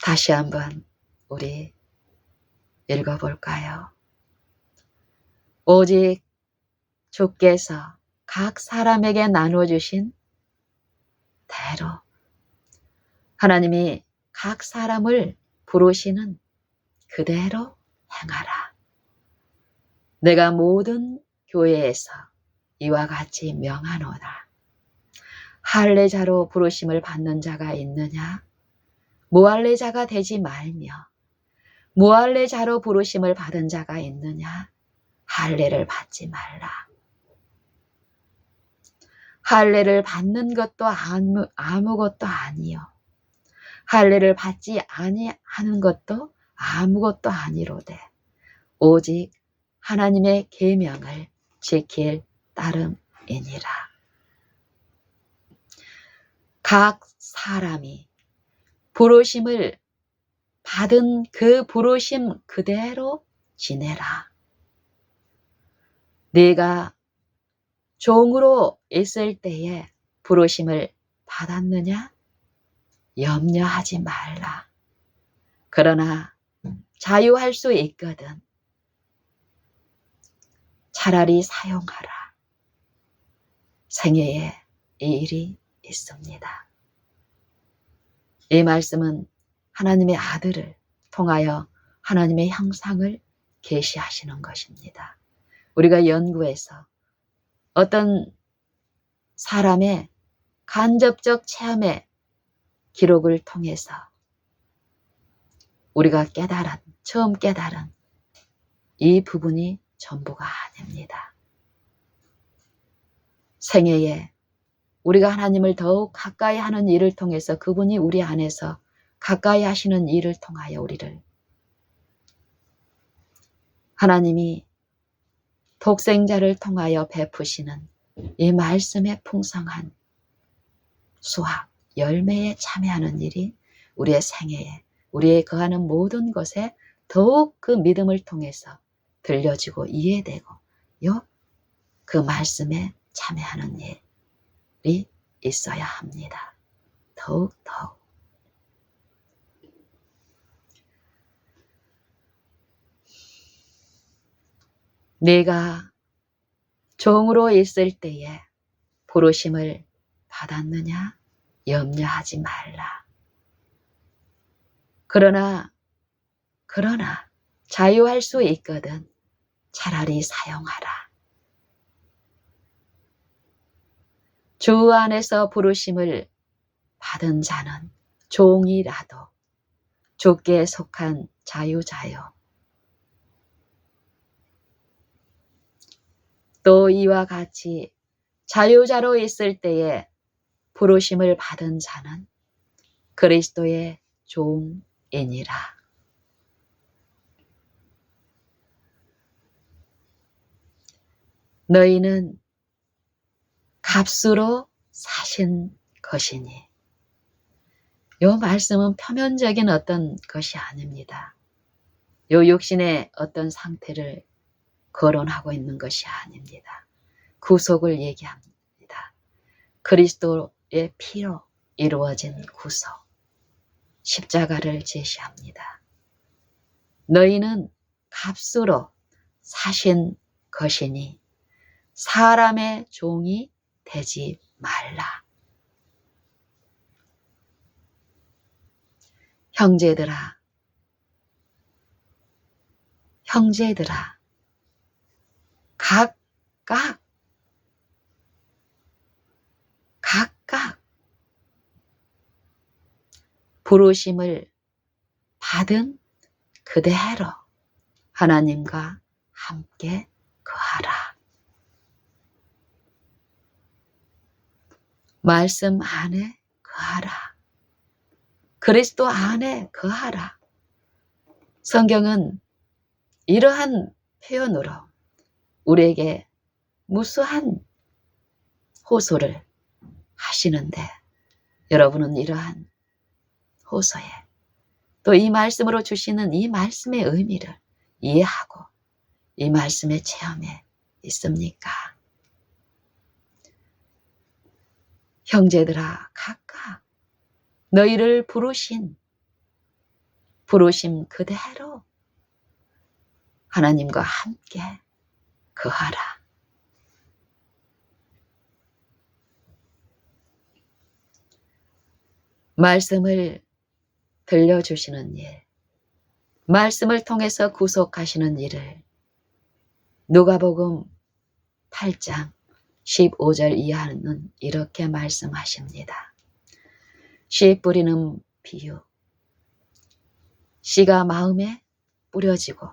다시 한번 우리 읽어볼까요? 오직 주께서 각 사람에게 나눠주신 대로 하나님이 각 사람을 부르시는 그대로 행하라. 내가 모든 교회에서 이와 같이 명하노라. 할례자로 부르심을 받는 자가 있느냐? 무할례자가 되지 말며 무할례자로 부르심을 받은 자가 있느냐? 할례를 받지 말라. 할례를 받는 것도 아무것도 아니요. 할례를 받지 아니하는 것도 아무것도 아니로되 오직 하나님의 계명을 지킬 따름이니라. 각 사람이 부르심을 받은 그 부르심 그대로 지내라. 네가 종으로 있을 때에 부르심을 받았느냐? 염려하지 말라. 그러나 자유할 수 있거든. 차라리 사용하라. 생애에 이 일이 있습니다. 이 말씀은 하나님의 아들을 통하여 하나님의 형상을 계시하시는 것입니다. 우리가 연구해서 어떤 사람의 간접적 체험의 기록을 통해서 우리가 처음 깨달은 이 부분이 전부가 아닙니다. 생애에 우리가 하나님을 더욱 가까이 하는 일을 통해서 그분이 우리 안에서 가까이 하시는 일을 통하여 우리를 하나님이 독생자를 통하여 베푸시는 이 말씀의 풍성한 수확, 열매에 참여하는 일이 우리의 생애에 우리의 거하는 모든 것에 더욱 그 믿음을 통해서 들려지고 이해되고 그 말씀에 참여하는 일이 있어야 합니다. 더욱 네가 종으로 있을 때에 부르심을 받았느냐? 염려하지 말라. 그러나 자유할 수 있거든. 차라리 사용하라. 주 안에서 부르심을 받은 자는 종이라도 주께 속한 자유자요. 또 이와 같이 자유자로 있을 때에 부르심을 받은 자는 그리스도의 종이니라. 너희는 값으로 사신 것이니. 이 말씀은 표면적인 어떤 것이 아닙니다. 이 육신의 어떤 상태를 거론하고 있는 것이 아닙니다. 구속을 얘기합니다. 그리스도의 피로 이루어진 구속, 십자가를 제시합니다. 너희는 값으로 사신 것이니 사람의 종이 되지 말라. 형제들아, 각각 부르심을 받은 그대로 하나님과 함께 거하라. 말씀 안에 거하라. 그리스도 안에 거하라. 성경은 이러한 표현으로 우리에게 무수한 호소를 하시는데 여러분은 이러한 호소에 또 이 말씀으로 주시는 이 말씀의 의미를 이해하고 이 말씀의 체험에 있습니까? 형제들아, 각각 너희를 부르심 그대로 하나님과 함께 거하라. 말씀을 들려주시는 일, 말씀을 통해서 구속하시는 일을 누가복음 8장 15절 이하는 이렇게 말씀하십니다. 씨 뿌리는 비유, 씨가 마음에 뿌려지고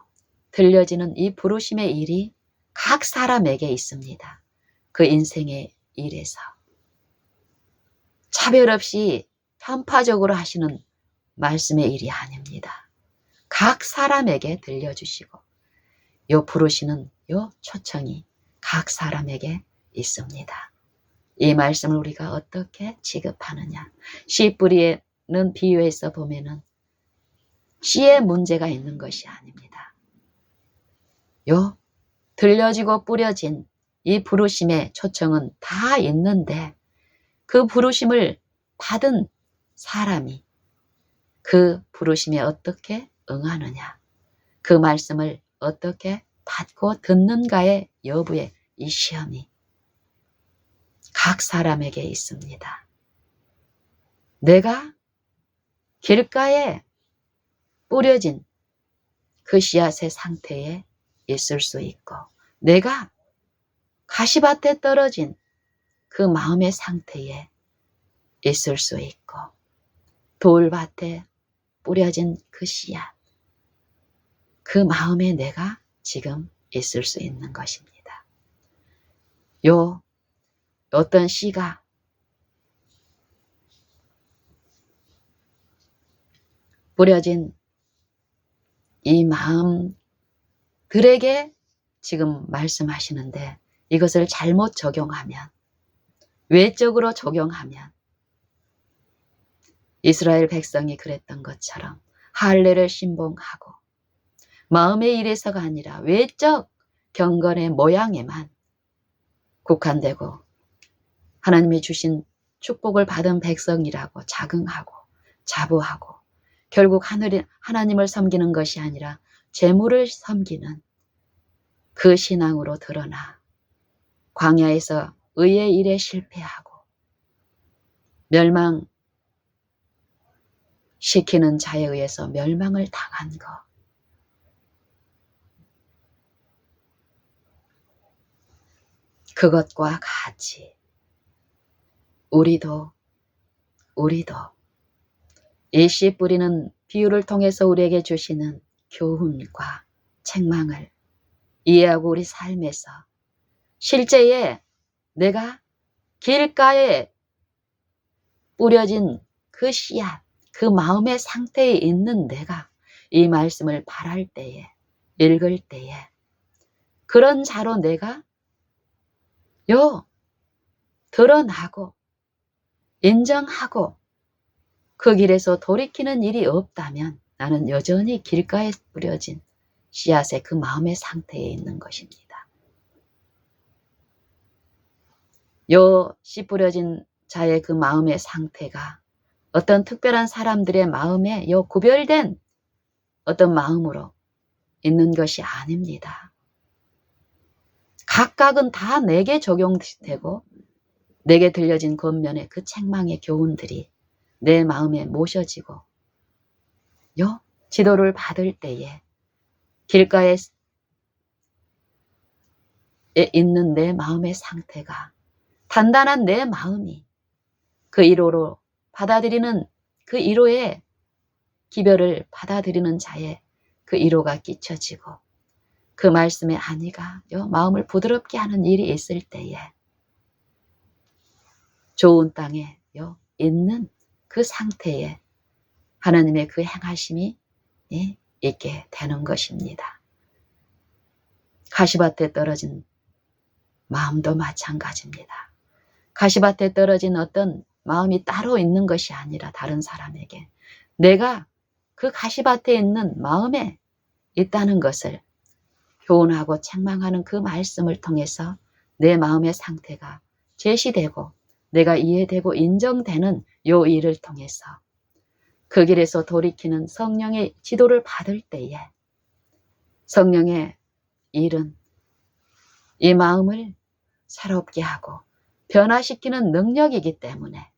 들려지는 이 부르심의 일이 각 사람에게 있습니다. 그 인생의 일에서 차별 없이 편파적으로 하시는 말씀의 일이 아닙니다. 각 사람에게 들려주시고 요 부르시는 요 초청이 각 사람에게 있습니다. 이 말씀을 우리가 어떻게 취급하느냐. 씨 뿌리는 비유에서 보면은 씨에 문제가 있는 것이 아닙니다. 들려지고 뿌려진 이 부르심의 초청은 다 있는데 그 부르심을 받은 사람이 그 부르심에 어떻게 응하느냐, 그 말씀을 어떻게 받고 듣는가의 여부에 이 시험이 각 사람에게 있습니다. 내가 길가에 뿌려진 그 씨앗의 상태에 있을 수 있고, 내가 가시밭에 떨어진 그 마음의 상태에 있을 수 있고, 돌밭에 뿌려진 그 씨앗, 그 마음에 내가 지금 있을 수 있는 것입니다. 어떤 씨가 뿌려진 이 마음들에게 지금 말씀하시는데, 이것을 잘못 적용하면, 외적으로 적용하면 이스라엘 백성이 그랬던 것처럼 할례를 신봉하고 마음의 일에서가 아니라 외적 경건의 모양에만 국한되고 하나님이 주신 축복을 받은 백성이라고 자긍하고 자부하고 결국 하나님을 섬기는 것이 아니라 재물을 섬기는 그 신앙으로 드러나 광야에서 의의 일에 실패하고 멸망시키는 자에 의해서 멸망을 당한 것, 그것과 같이 우리도 이 씨 뿌리는 비유를 통해서 우리에게 주시는 교훈과 책망을 이해하고 우리 삶에서 실제에 내가 길가에 뿌려진 그 씨앗, 그 마음의 상태에 있는 내가 이 말씀을 바랄 때에, 읽을 때에 그런 자로 내가 드러나고 인정하고 그 길에서 돌이키는 일이 없다면 나는 여전히 길가에 뿌려진 씨앗의 그 마음의 상태에 있는 것입니다. 씨 뿌려진 자의 그 마음의 상태가 어떤 특별한 사람들의 마음에 구별된 어떤 마음으로 있는 것이 아닙니다. 각각은 다 내게 적용되고 내게 들려진 겉면의 그 책망의 교훈들이 내 마음에 모셔지고 지도를 받을 때에 길가에 있는 내 마음의 상태가 단단한 내 마음이 그 1호로 받아들이는 그 1호의 기별을 받아들이는 자의 그 1호가 끼쳐지고 그 말씀의 안위가 마음을 부드럽게 하는 일이 있을 때에 좋은 땅에 있는 그 상태에 하나님의 그 행하심이 있게 되는 것입니다. 가시밭에 떨어진 마음도 마찬가지입니다. 가시밭에 떨어진 어떤 마음이 따로 있는 것이 아니라 다른 사람에게 내가 그 가시밭에 있는 마음에 있다는 것을 교훈하고 책망하는 그 말씀을 통해서 내 마음의 상태가 제시되고 내가 이해되고 인정되는 요 일을 통해서 그 길에서 돌이키는 성령의 지도를 받을 때에 성령의 일은 이 마음을 새롭게 하고 변화시키는 능력이기 때문에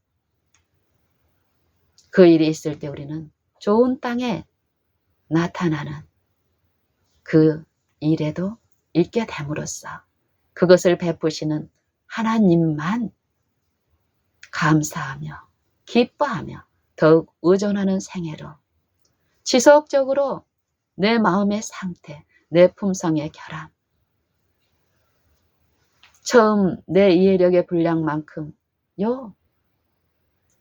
그 일이 있을 때 우리는 좋은 땅에 나타나는 그 일에도 있게 됨으로써 그것을 베푸시는 하나님만 감사하며 기뻐하며 더욱 의존하는 생애로 지속적으로 내 마음의 상태, 내 품성의 결함, 처음 내 이해력의 분량만큼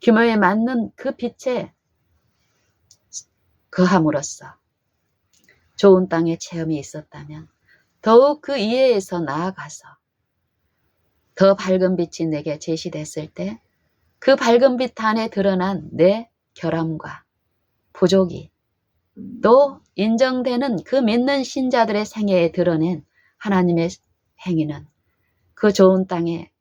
규모에 맞는 그 빛에 거함으로써 좋은 땅의 체험이 있었다면 더욱 그 이해에서 나아가서 더 밝은 빛이 내게 제시됐을 때 그 밝은 빛 안에 드러난 내 결함과 부족이 또 인정되는 그 믿는 신자들의 생애에 드러낸 하나님의 행위는 그 좋은 땅에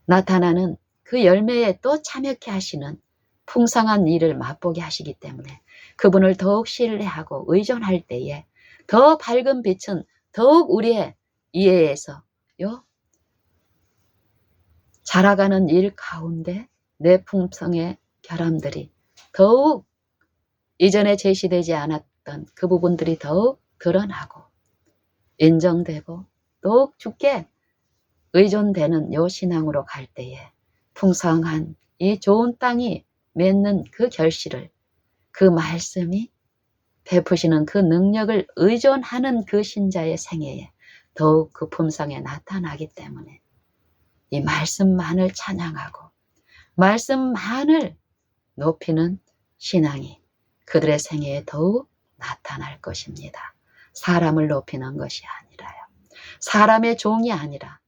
나타나는 그 열매에 또 참여케 하시는 풍성한 일을 맛보게 하시기 때문에 그분을 더욱 신뢰하고 의존할 때에 더 밝은 빛은 더욱 우리의 이해에서 자라가는 일 가운데 내 풍성의 결함들이 더욱 이전에 제시되지 않았던 그 부분들이 더욱 드러나고 인정되고 더욱 주께 의존되는 요 신앙으로 갈 때에 풍성한 이 좋은 땅이 맺는 그 결실을 그 말씀이 베푸시는 그 능력을 의존하는 그 신자의 생애에 더욱 그 품성에 나타나기 때문에 이 말씀만을 찬양하고 말씀만을 높이는 신앙이 그들의 생애에 더욱 나타날 것입니다. 사람을 높이는 것이 아니라요. 사람의 종이 아니라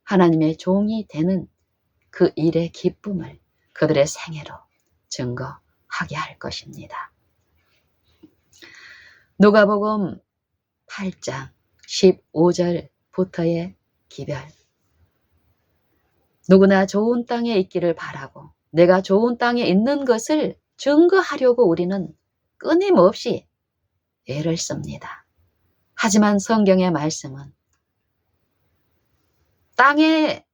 하나님의 종이 되는 그 일의 기쁨을 그들의 생애로 증거하게 할 것입니다. 누가복음 8장 15절부터의 기별. 누구나 좋은 땅에 있기를 바라고 내가 좋은 땅에 있는 것을 증거하려고 우리는 끊임없이 애를 씁니다. 하지만 성경의 말씀은 땅에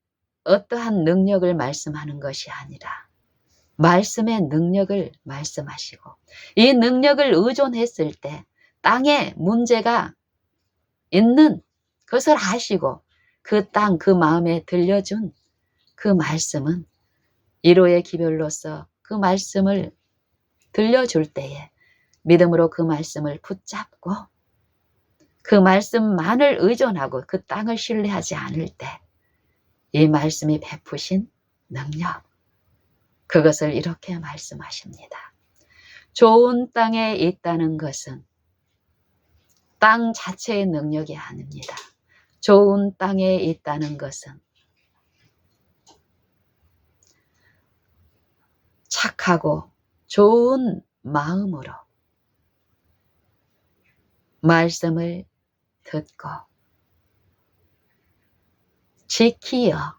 어떠한 능력을 말씀하는 것이 아니라 말씀의 능력을 말씀하시고 이 능력을 의존했을 때 땅에 문제가 있는 것을 아시고 그 땅, 그 마음에 들려준 그 말씀은 이로의 기별로서 그 말씀을 들려줄 때에 믿음으로 그 말씀을 붙잡고 그 말씀만을 의존하고 그 땅을 신뢰하지 않을 때 이 말씀이 베푸신 능력, 그것을 이렇게 말씀하십니다. 좋은 땅에 있다는 것은 땅 자체의 능력이 아닙니다. 좋은 땅에 있다는 것은 착하고 좋은 마음으로 말씀을 듣고 지키어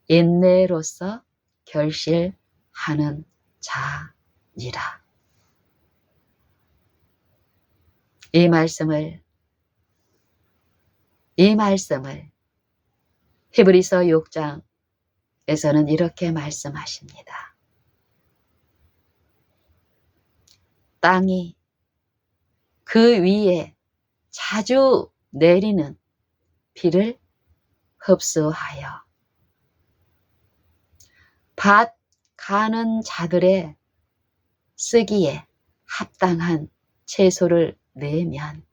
인내로서 결실하는 자니라. 이 말씀을 히브리서 6장에서는 이렇게 말씀하십니다. 땅이 그 위에 자주 내리는 비를 흡수하여 밭 가는 자들의 쓰기에 합당한 채소를 내면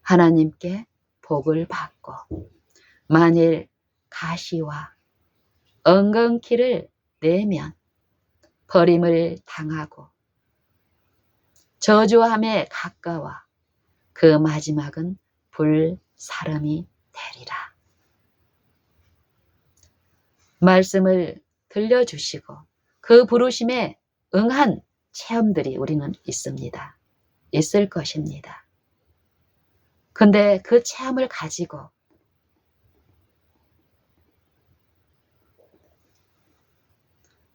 하나님께 복을 받고 만일 가시와 엉겅퀴를 내면 버림을 당하고 저주함에 가까워 그 마지막은 불사름이 되리라. 말씀을 들려주시고 그 부르심에 응한 체험들이 우리는 있습니다. 있을 것입니다. 근데 그 체험을 가지고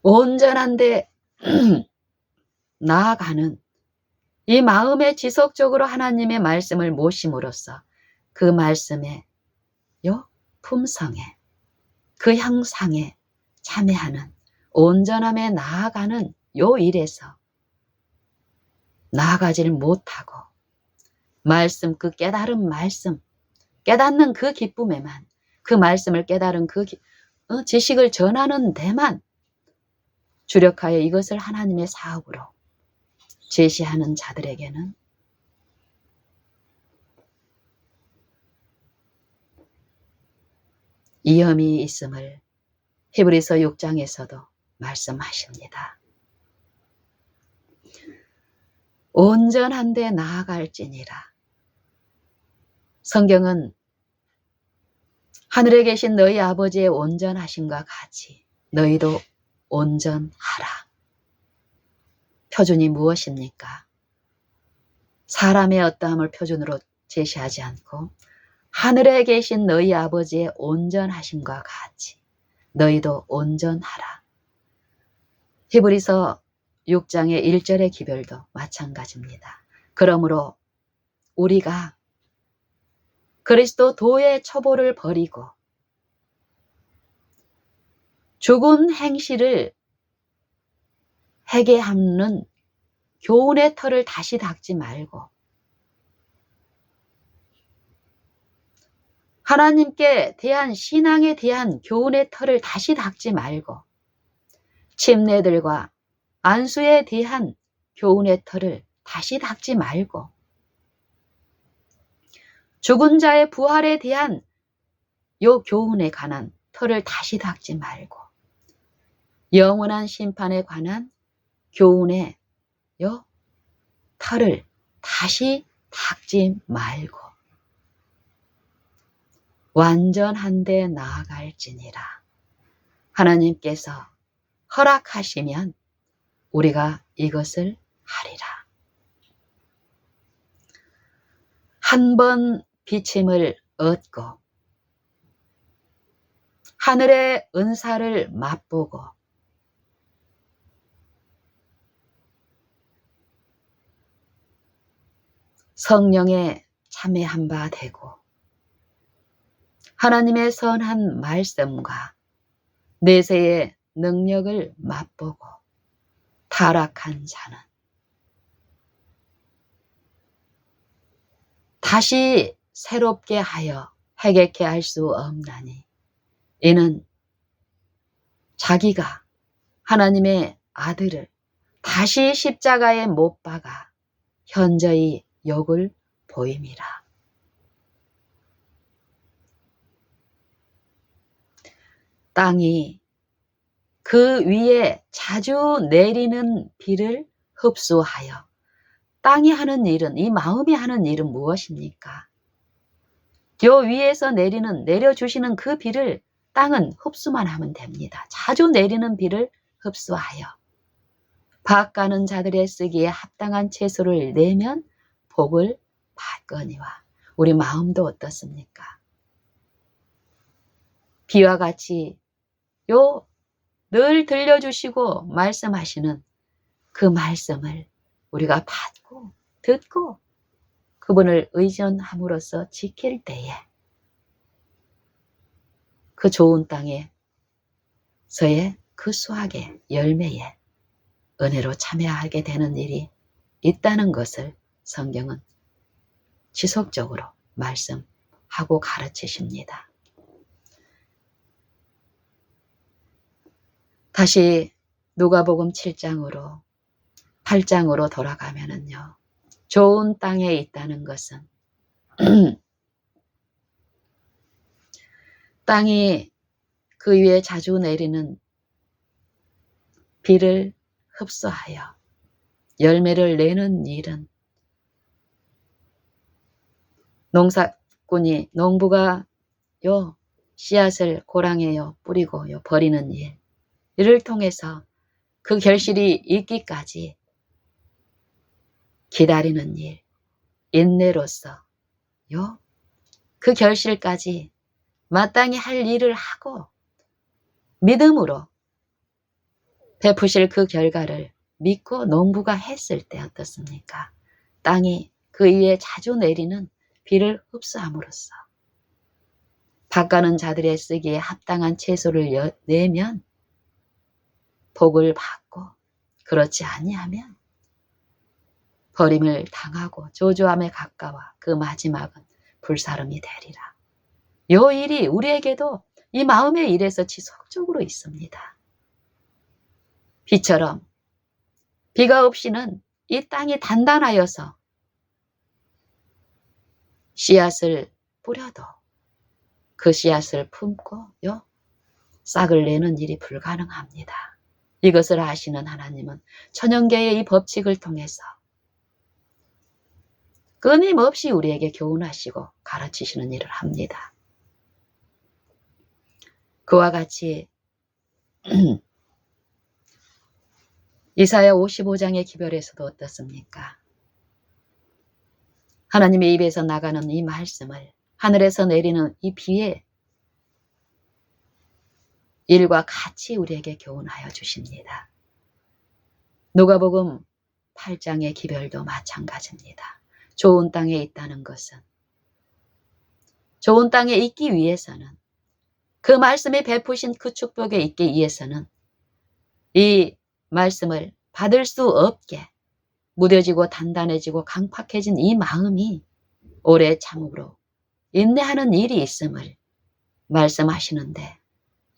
온전한 데 나아가는 이 마음에 지속적으로 하나님의 말씀을 모심으로써 그 말씀의 품성에 그 향상에 참여하는 온전함에 나아가는 요 일에서 나아가지를 못하고 말씀 그 깨달은 말씀 깨닫는 그 기쁨에만 그 말씀을 깨달은 그 지식을 전하는 데만 주력하여 이것을 하나님의 사업으로 제시하는 자들에게는 위험이 있음을 히브리서 6장에서도 말씀하십니다. 온전한 데 나아갈지니라. 성경은 하늘에 계신 너희 아버지의 온전하심과 같이 너희도 온전하라. 표준이 무엇입니까? 사람의 어떠함을 표준으로 제시하지 않고 하늘에 계신 너희 아버지의 온전하심과 같이 너희도 온전하라. 히브리서 6장의 1절의 기별도 마찬가지입니다. 그러므로 우리가 그리스도 도의 첩오를 버리고 죽은 행실을 회개하는 교훈의 털을 다시 닦지 말고 하나님께 대한 신앙에 대한 교훈의 털을 다시 닦지 말고 침례들과 안수에 대한 교훈의 털을 다시 닦지 말고 죽은 자의 부활에 대한 요 교훈에 관한 털을 다시 닦지 말고 영원한 심판에 관한 교훈의 요 털을 다시 닦지 말고 완전한데 나아갈지니라. 하나님께서 허락하시면 우리가 이것을 하리라. 한 번 비침을 얻고 하늘의 은사를 맛보고 성령에 참여한 바 되고 하나님의 선한 말씀과 내세의 능력을 맛보고 타락한 자는 다시 새롭게 하여 회개케 할 수 없나니 이는 자기가 하나님의 아들을 다시 십자가에 못 박아 현저히 욕을 보임이라. 땅이 그 위에 자주 내리는 비를 흡수하여 땅이 하는 일은, 이 마음이 하는 일은 무엇입니까? 요 위에서 내려주시는 그 비를 땅은 흡수만 하면 됩니다. 자주 내리는 비를 흡수하여 밭가는 자들의 쓰기에 합당한 채소를 내면 복을 받거니와. 우리 마음도 어떻습니까? 비와 같이 요 늘 들려주시고 말씀하시는 그 말씀을 우리가 받고 듣고 그분을 의존함으로써 지킬 때에 그 좋은 땅에서의 그 수확의 열매에 은혜로 참여하게 되는 일이 있다는 것을 성경은 지속적으로 말씀하고 가르치십니다. 다시 누가복음 7장으로 8장으로 돌아가면은요. 좋은 땅에 있다는 것은 땅이 그 위에 자주 내리는 비를 흡수하여 열매를 내는 일은 농부가 요 씨앗을 고랑에 뿌리고 버리는 일, 이를 통해서 그 결실이 있기까지 기다리는 일, 인내로서 그 결실까지 마땅히 할 일을 하고 믿음으로 베푸실 그 결과를 믿고 농부가 했을 때 어떻습니까? 땅이 그 위에 자주 내리는 비를 흡수함으로써 밭가는 자들의 쓰기에 합당한 채소를 내면 복을 받고, 그렇지 아니하면 버림을 당하고 저주함에 가까워 그 마지막은 불사름이 되리라. 요 일이 우리에게도 이 마음의 일에서 지속적으로 있습니다. 비처럼 비가 없이는 이 땅이 단단하여서 씨앗을 뿌려도 그 씨앗을 품고 싹을 내는 일이 불가능합니다. 이것을 아시는 하나님은 천연계의 이 법칙을 통해서 끊임없이 우리에게 교훈하시고 가르치시는 일을 합니다. 그와 같이 이사야 55장의 기별에서도 어떻습니까? 하나님의 입에서 나가는 이 말씀을 하늘에서 내리는 이 비의 일과 같이 우리에게 교훈하여 주십니다. 누가복음 8장의 기별도 마찬가지입니다. 좋은 땅에 있다는 것은 좋은 땅에 있기 위해서는 그 말씀이 베푸신 그 축복에 있기 위해서는 이 말씀을 받을 수 없게 무뎌지고 단단해지고 강팍해진 이 마음이 오래 참음으로 인내하는 일이 있음을 말씀하시는데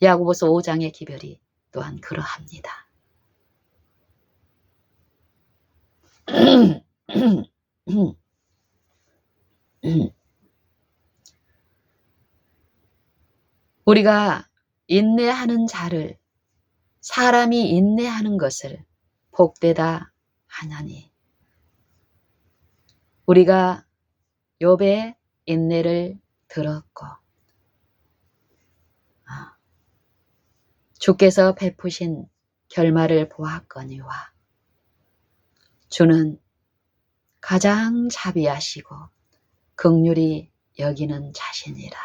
야고보서 5장의 기별이 또한 그러합니다. 우리가 인내하는 자를 사람이 인내하는 것을 복되다 하나니 우리가 욥의 인내를 들었고 주께서 베푸신 결말을 보았거니와 주는 가장 자비하시고 긍휼히 여기는 자신이라.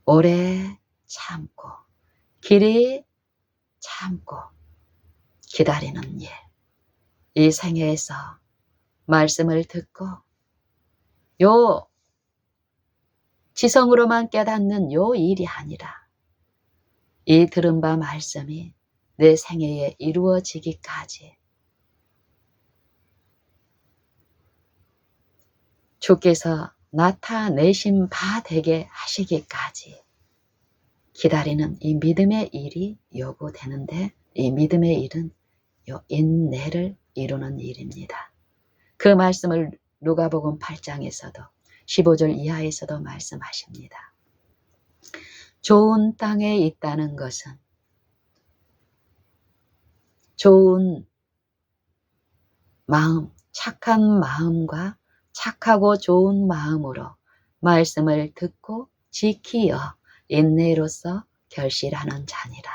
오래 참고 길이 참고 기다리는 일. 이 생애에서 말씀을 듣고 요 지성으로만 깨닫는 요 일이 아니라 이 들은 바 말씀이 내 생애에 이루어지기까지 주께서 나타내신 바 되게 하시기까지 기다리는 이 믿음의 일이 요구되는데 이 믿음의 일은 요 인내를 이루는 일입니다. 그 말씀을 누가복음 8장에서도 15절 이하에서도 말씀하십니다. 좋은 땅에 있다는 것은 좋은 마음, 착한 마음과 착하고 좋은 마음으로 말씀을 듣고 지키어 인내로서 결실하는 자니라.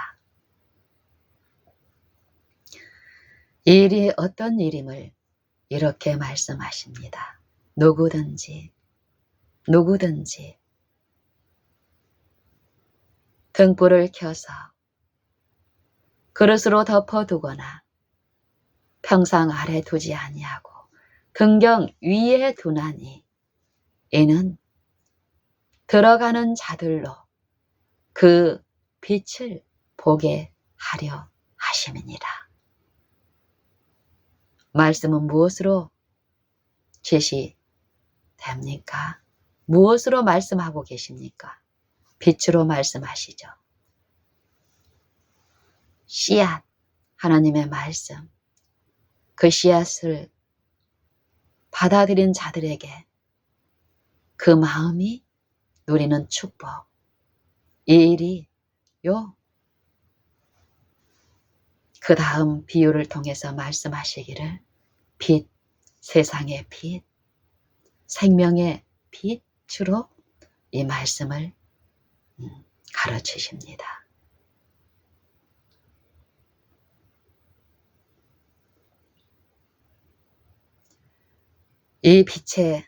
일이 어떤 일임을 이렇게 말씀하십니다. 누구든지 등불을 켜서 그릇으로 덮어두거나 평상 아래 두지 아니하고 등경 위에 두나니 이는 들어가는 자들로 그 빛을 보게 하려 하심이니라. 말씀은 무엇으로 제시됩니까? 무엇으로 말씀하고 계십니까? 빛으로 말씀하시죠. 씨앗, 하나님의 말씀, 그 씨앗을 받아들인 자들에게 그 마음이 누리는 축복, 이 일이 그 다음 비유를 통해서 말씀하시기를 빛, 세상의 빛, 생명의 빛으로 이 말씀을 가르치십니다. 이 빛에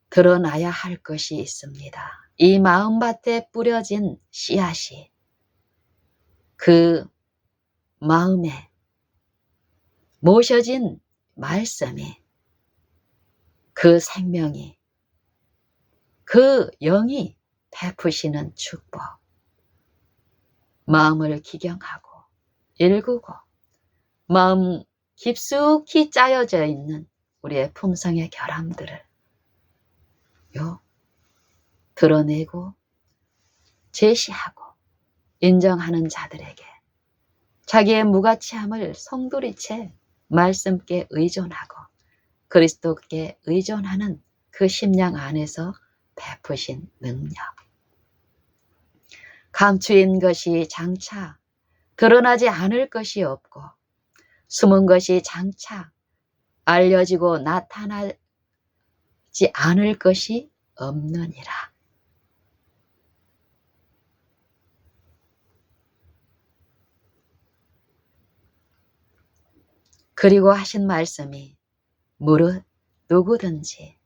드러나야 할 것이 있습니다. 이 마음밭에 뿌려진 씨앗이 그 마음에 모셔진 말씀이 그 생명이 그 영이 베푸시는 축복, 마음을 기경하고 일구고 마음 깊숙이 짜여져 있는 우리의 품성의 결함들을 드러내고 제시하고 인정하는 자들에게 자기의 무가치함을 송두리째 말씀께 의존하고 그리스도께 의존하는 그 심령 안에서 베푸신 능력, 감추인 것이 장차 드러나지 않을 것이 없고 숨은 것이 장차 알려지고 나타나지 않을 것이 없느니라. 그리고 하신 말씀이 무릇 누구든지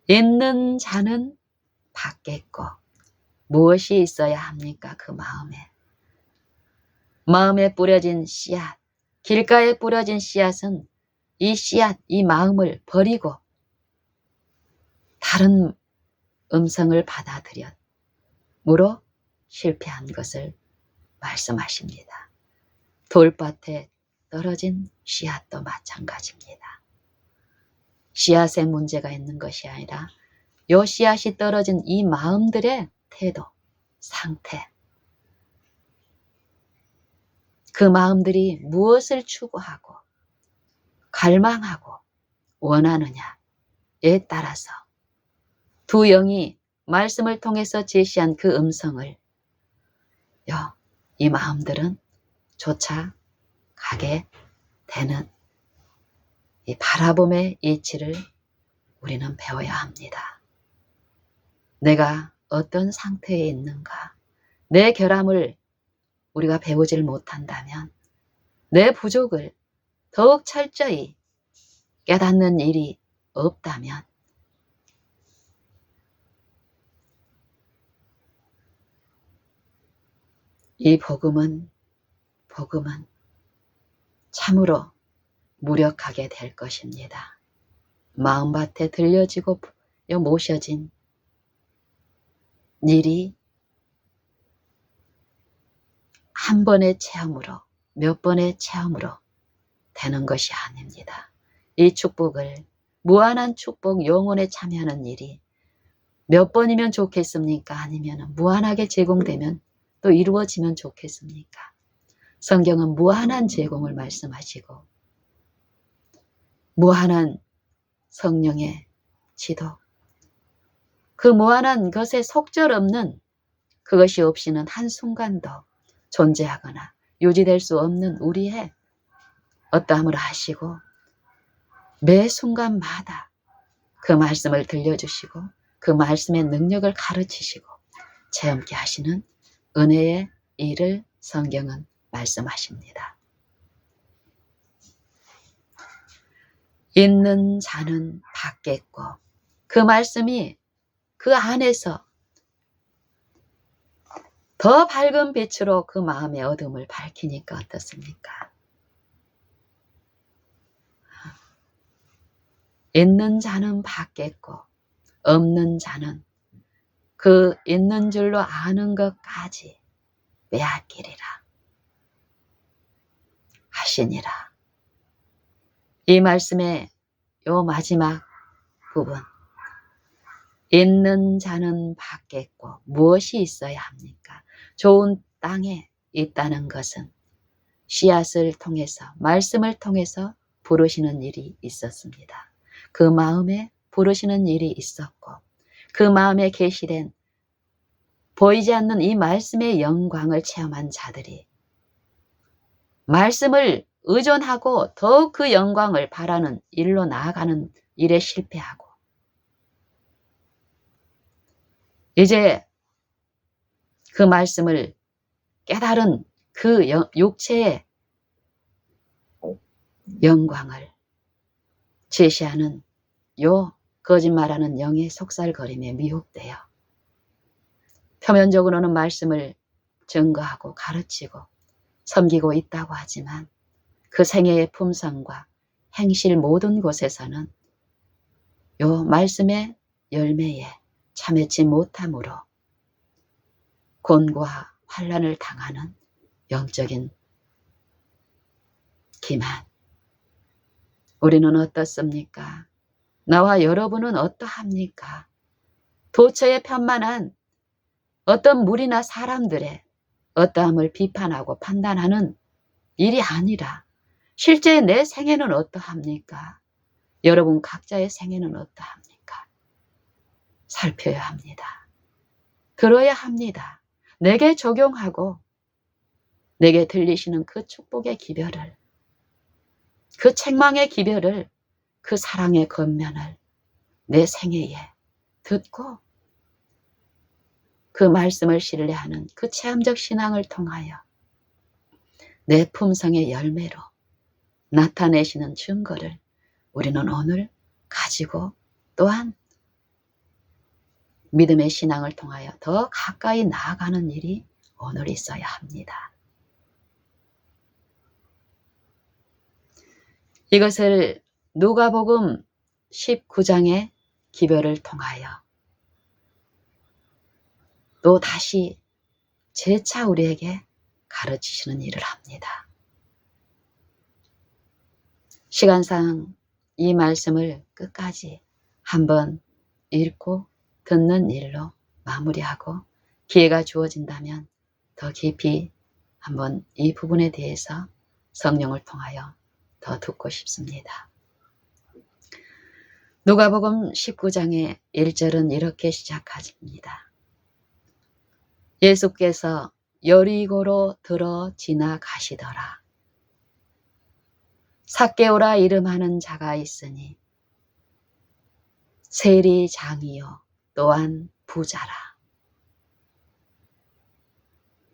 있는 자는 받겠고, 무엇이 있어야 합니까? 그 마음에 뿌려진 씨앗, 길가에 뿌려진 씨앗은 이 씨앗, 이 마음을 버리고 다른 음성을 받아들였므로 실패한 것을 말씀하십니다. 돌밭에 떨어진 씨앗도 마찬가지입니다. 씨앗에 문제가 있는 것이 아니라 요 씨앗이 떨어진 이 마음들의 태도, 상태, 그 마음들이 무엇을 추구하고 갈망하고 원하느냐에 따라서 두 영이 말씀을 통해서 제시한 그 음성을 이 마음들은 쫓아가게 되는 이 바라봄의 이치를 우리는 배워야 합니다. 내가 어떤 상태에 있는가, 내 결함을 우리가 배우질 못한다면, 내 부족을 더욱 철저히 깨닫는 일이 없다면 이 복음은 참으로 무력하게 될 것입니다. 마음밭에 들려지고 모셔진 일이 한 번의 체험으로, 몇 번의 체험으로 되는 것이 아닙니다. 이 축복을, 무한한 축복, 영혼에 참여하는 일이 몇 번이면 좋겠습니까? 아니면 무한하게 제공되면 또 이루어지면 좋겠습니까? 성경은 무한한 제공을 말씀하시고 무한한 성령의 지도, 그 무한한 것에 속절없는 그것이 없이는 한순간도 존재하거나 유지될 수 없는 우리의 어떠함을 하시고 매 순간마다 그 말씀을 들려주시고 그 말씀의 능력을 가르치시고 체험케 하시는 은혜의 일을 성경은 말씀하십니다. 있는 자는 받겠고, 그 말씀이 그 안에서 더 밝은 빛으로 그 마음의 어둠을 밝히니까 어떻습니까? 있는 자는 받겠고 없는 자는 그 있는 줄로 아는 것까지 빼앗기리라 하시니라. 이 말씀의 요 마지막 부분, 있는 자는 받겠고 무엇이 있어야 합니까? 좋은 땅에 있다는 것은 씨앗을 통해서, 말씀을 통해서 부르시는 일이 있었습니다. 그 마음에 부르시는 일이 있었고 그 마음에 계시된 보이지 않는 이 말씀의 영광을 체험한 자들이 말씀을 의존하고 더욱 그 영광을 바라는 일로 나아가는 일에 실패하고 이제 그 말씀을 깨달은 그 육체의 영광을 제시하는 요 거짓말하는 영의 속살거림에 미혹되어 표면적으로는 말씀을 증거하고 가르치고 섬기고 있다고 하지만 그 생애의 품성과 행실 모든 곳에서는 요 말씀의 열매에 참여치 못함으로 곤고와 환난을 당하는 영적인 기만. 우리는 어떻습니까? 나와 여러분은 어떠합니까? 도처에 편만한 어떤 무리나 사람들의 어떠함을 비판하고 판단하는 일이 아니라 실제 내 생애는 어떠합니까? 여러분 각자의 생애는 어떠합니까? 살펴야 합니다. 들어야 합니다. 내게 적용하고 내게 들리시는 그 축복의 기별을, 그 책망의 기별을, 그 사랑의 겉면을 내 생애에 듣고 그 말씀을 신뢰하는 그 체험적 신앙을 통하여 내 품성의 열매로 나타내시는 증거를 우리는 오늘 가지고 또한 믿음의 신앙을 통하여 더 가까이 나아가는 일이 오늘 있어야 합니다. 이것을 누가복음 19장의 기별을 통하여 또 다시 재차 우리에게 가르치시는 일을 합니다. 시간상 이 말씀을 끝까지 한번 읽고 듣는 일로 마무리하고 기회가 주어진다면 더 깊이 한번 이 부분에 대해서 성령을 통하여 더 듣고 싶습니다. 누가복음 19장의 1절은 이렇게 시작합니다. 예수께서 여리고로 들어 지나가시더라. 삭개오라 이름하는 자가 있으니 세리장이요 또한 부자라.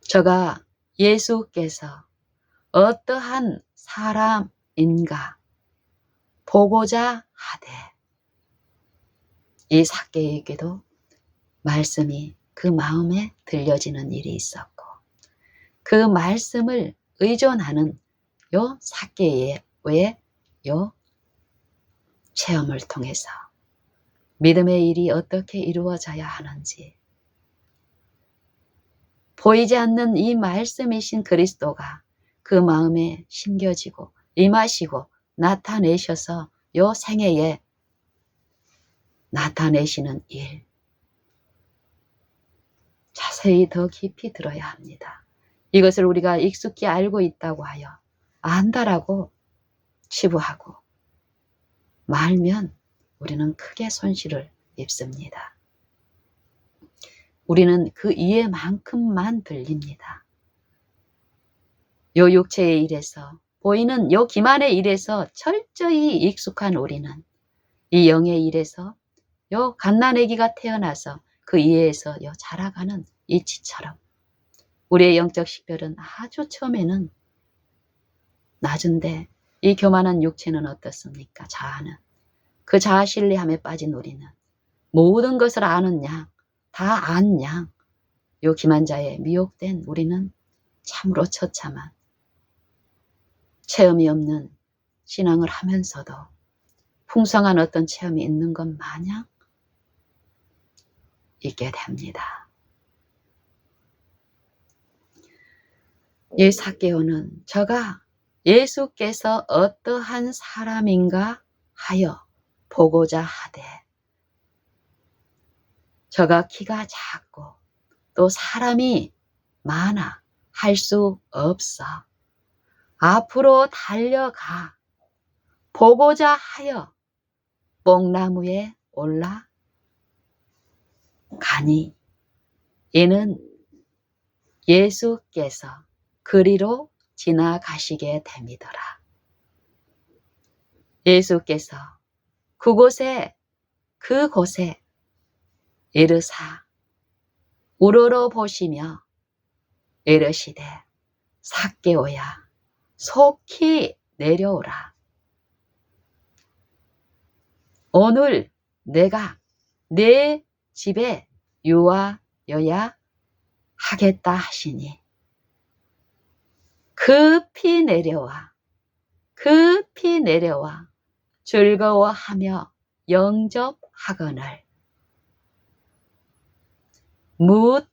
저가 예수께서 어떠한 사람인가 보고자 하되, 이 삭개에게도 말씀이 그 마음에 들려지는 일이 있었고 그 말씀을 의존하는 요 삭개의 요 체험을 통해서 믿음의 일이 어떻게 이루어져야 하는지, 보이지 않는 이 말씀이신 그리스도가 그 마음에 심겨지고 임하시고 나타내셔서 요 생애에 나타내시는 일, 자세히 더 깊이 들어야 합니다. 이것을 우리가 익숙히 알고 있다고 하여 안다라고 치부하고 말면 우리는 크게 손실을 입습니다. 우리는 그 이해만큼만 들립니다. 요 육체의 일에서 보이는 요 기만의 일에서 철저히 익숙한 우리는 이 영의 일에서 요 갓난아기가 태어나서 그 이해에서 요 자라가는 이치처럼 우리의 영적 식별은 아주 처음에는 낮은데 이 교만한 육체는 어떻습니까? 자아는. 그 자아 신뢰함에 빠진 우리는 모든 것을 아는 양, 다 안 양, 요 기만자에 미혹된 우리는 참으로 처참한 체험이 없는 신앙을 하면서도 풍성한 어떤 체험이 있는 것 마냥 있게 됩니다. 이 삭개오는 저가 예수께서 어떠한 사람인가 하여 보고자 하되, 저가 키가 작고 또 사람이 많아 할 수 없어 앞으로 달려가 보고자 하여 뽕나무에 올라 가니, 이는 예수께서 그리로 지나가시게 됨이더라. 예수께서 그곳에 이르사 우러러 보시며 이르시되, 삭개오야 속히 내려오라. 오늘 내가 내 집에 유하여야 하겠다 하시니 급히 내려와 즐거워하며 영접하거늘 뭇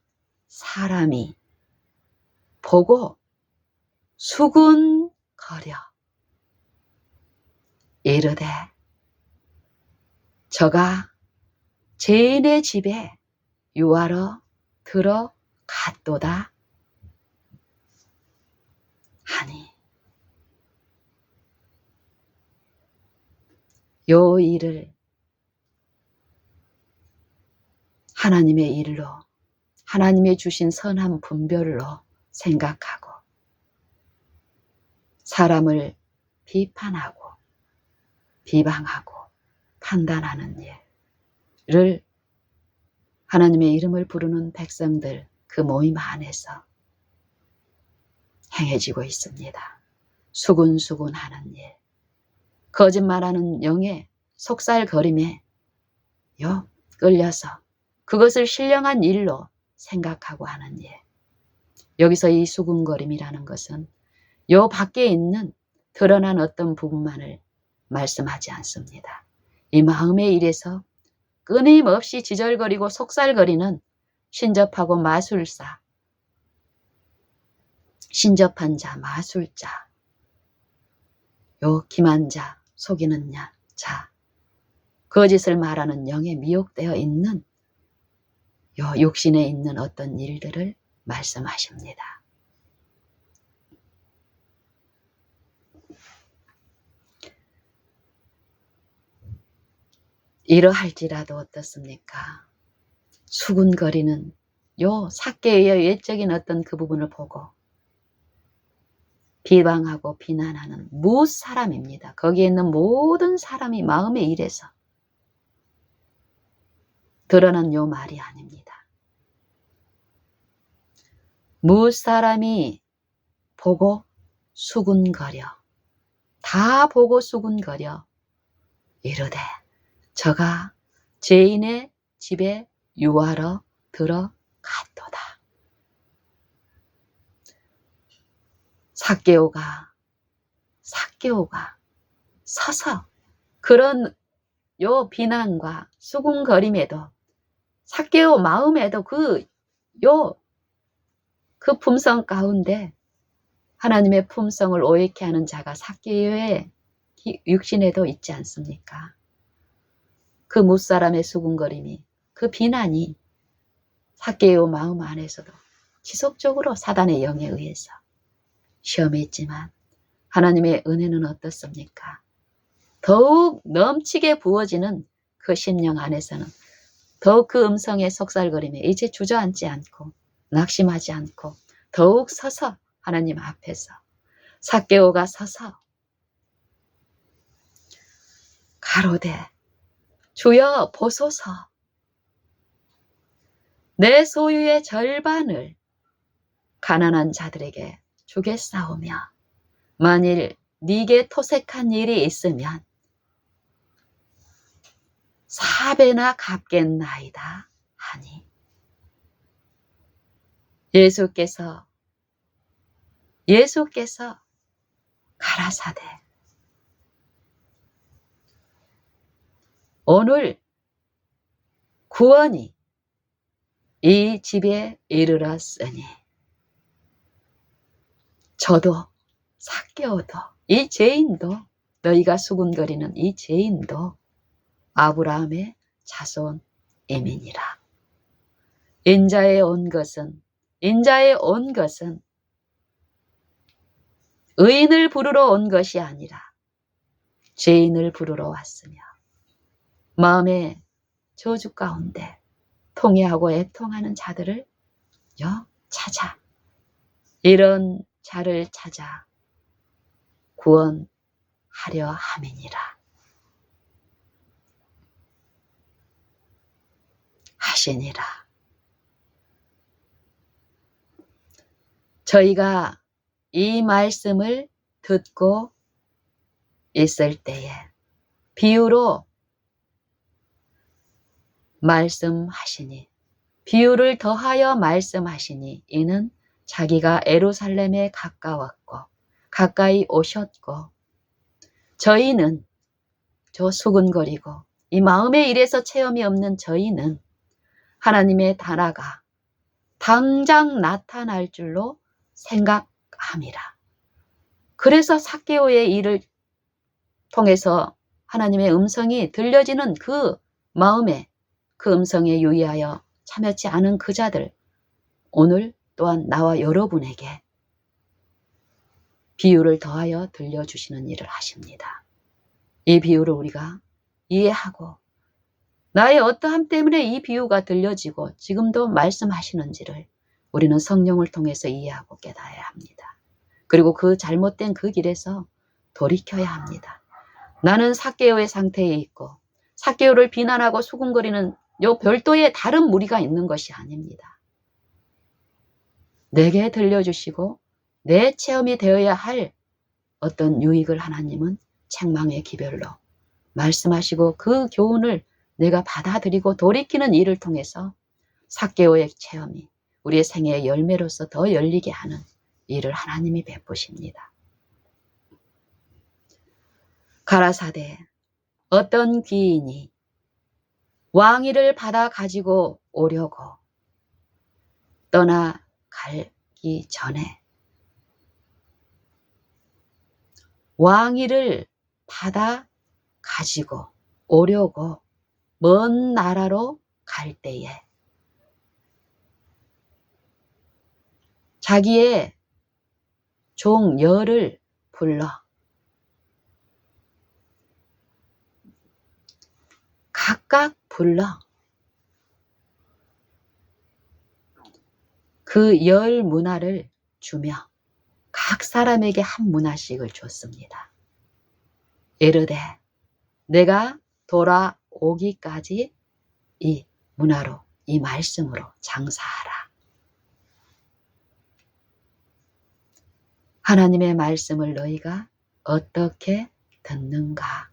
사람이 보고 수군거려 이르되, 저가 죄인의 집에 유하러 들어갔도다 하니, 요 일을 하나님의 일로, 하나님의 주신 선한 분별로 생각하고 사람을 비판하고 비방하고 판단하는 일을 하나님의 이름을 부르는 백성들 그 모임 안에서 행해지고 있습니다. 수군수군하는 일, 거짓말하는 영의 속살거림에 끌려서 그것을 신령한 일로 생각하고 하는 일. 여기서 이 수군거림이라는 것은 요 밖에 있는 드러난 어떤 부분만을 말씀하지 않습니다. 이 마음의 일에서 끊임없이 지절거리고 속살거리는 신접하고 마술사, 신접한 자, 마술자, 요 기만 자, 속이는 자, 거짓을 말하는 영에 미혹되어 있는 요 육신에 있는 어떤 일들을 말씀하십니다. 이러할지라도 어떻습니까? 수군거리는 요 삭개의 외적인 어떤 그 부분을 보고 비방하고 비난하는 무사람입니다. 거기에 있는 모든 사람이 마음의 일에서 드러난 요 말이 아닙니다. 무사람이 보고 수군거려, 다 보고 수군거려 이르되 저가 죄인의 집에 유하러 들어갔도다. 삭개오가 서서 그런 요 비난과 수군거림에도 삭개오 마음에도 그 품성 가운데 하나님의 품성을 오해케 하는 자가 삭개오의 육신에도 있지 않습니까? 그 무사람의 수군거림이, 그 비난이 삭개오 마음 안에서도 지속적으로 사단의 영에 의해서 시험에 있지만 하나님의 은혜는 어떻습니까? 더욱 넘치게 부어지는 그 심령 안에서는 더욱 그 음성의 속살거림에 이제 주저앉지 않고 낙심하지 않고 더욱 서서 하나님 앞에서 삭개오가 서서 가로되 주여 보소서 내 소유의 절반을 가난한 자들에게 주겠사오며 만일 네게 토색한 일이 있으면 4배나 갚겠나이다 하니 예수께서 가라사대 오늘 구원이 이 집에 이르렀으니 저도 삭개오도 이 죄인도 너희가 수군거리는 이 죄인도 아브라함의 자손임이니라. 인자에 온 것은 의인을 부르러 온 것이 아니라 죄인을 부르러 왔으며 마음의 저주 가운데 통회하고 애통하는 자들을 찾아 이런 자를 찾아 구원하려 함이니라 하시니라. 저희가 이 말씀을 듣고 있을 때에 비유로 말씀하시니 비유를 더하여 말씀하시니 이는 자기가 예루살렘에 가까웠고 가까이 오셨고 저희는 저 수군거리고 이 마음의 일에서 체험이 없는 저희는 하나님의 나라가 당장 나타날 줄로 생각함이라. 그래서 삭개오의 일을 통해서 하나님의 음성이 들려지는 그 마음에 그 음성에 유의하여 참여치 않은 그 자들 오늘 또한 나와 여러분에게 비유를 더하여 들려주시는 일을 하십니다. 이 비유를 우리가 이해하고 나의 어떠함 때문에 이 비유가 들려지고 지금도 말씀하시는지를 우리는 성령을 통해서 이해하고 깨달아야 합니다. 그리고 그 잘못된 그 길에서 돌이켜야 합니다. 나는 삭개오의 상태에 있고 삭개오를 비난하고 수군거리는 요 별도의 다른 무리가 있는 것이 아닙니다. 내게 들려주시고 내 체험이 되어야 할 어떤 유익을 하나님은 책망의 기별로 말씀하시고 그 교훈을 내가 받아들이고 돌이키는 일을 통해서 삭개오의 체험이 우리의 생애의 열매로서 더 열리게 하는 일을 하나님이 베푸십니다. 가라사대 어떤 귀인이 왕위를 받아 가지고 오려고 떠나가기 전에 왕위를 받아 가지고 오려고 먼 나라로 갈 때에 자기의 종 열을 불러 각각 불러 그 열 문화를 주며 각 사람에게 한 문화씩을 줬습니다. 이르되 내가 돌아오기까지 이 문화로 이 말씀으로 장사하라. 하나님의 말씀을 너희가 어떻게 듣는가?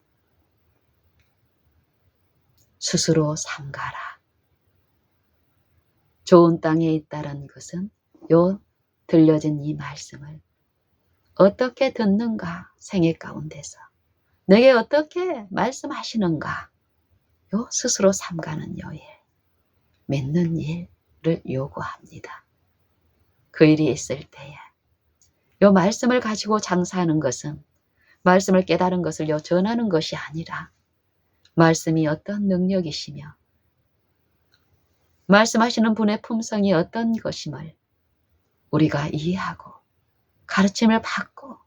스스로 삼가라. 좋은 땅에 있다는 것은 요 들려진 이 말씀을 어떻게 듣는가? 생애 가운데서 내게 어떻게 말씀하시는가? 요 스스로 삼가는 요 일, 믿는 일을 요구합니다. 그 일이 있을 때에 요 말씀을 가지고 장사하는 것은 말씀을 깨달은 것을 요 전하는 것이 아니라 말씀이 어떤 능력이시며 말씀하시는 분의 품성이 어떤 것임을 우리가 이해하고 가르침을 받고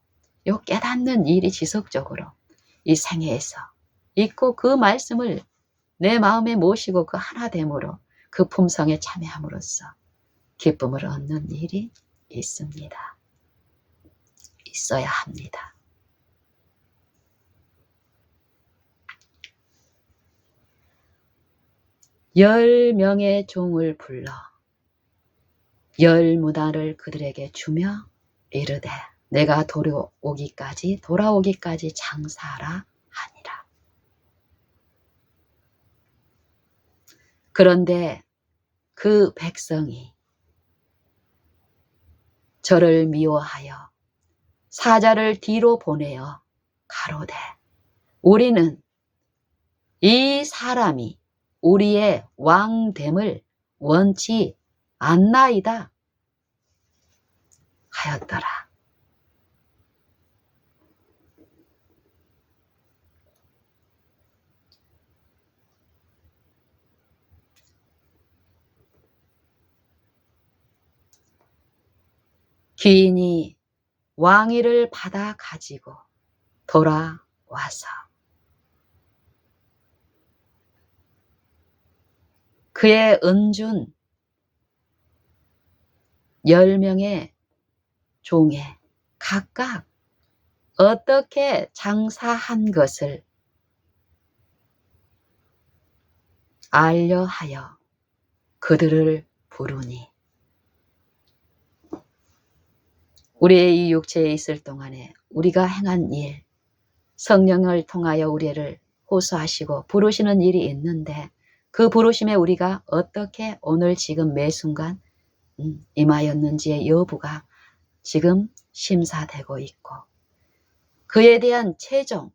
요 깨닫는 일이 지속적으로 이 생애에서 있고 그 말씀을 내 마음에 모시고 그 하나됨으로 그 품성에 참여함으로써 기쁨을 얻는 일이 있습니다. 있어야 합니다. 열 명의 종을 불러 열 문화를 그들에게 주며 이르되 내가 돌아오기까지 장사하라 하니라. 그런데 그 백성이 저를 미워하여 사자를 뒤로 보내어 가로되 우리는 이 사람이 우리의 왕됨을 원치 않나이다 하였더라. 귀인이 왕위를 받아 가지고 돌아와서 그의 은준 10명의 종에 각각 어떻게 장사한 것을 알려하여 그들을 부르니 우리의 이 육체에 있을 동안에 우리가 행한 일, 성령을 통하여 우리를 호소하시고 부르시는 일이 있는데 그 부르심에 우리가 어떻게 오늘 지금 매 순간 임하였는지의 여부가 지금 심사되고 있고 그에 대한 최종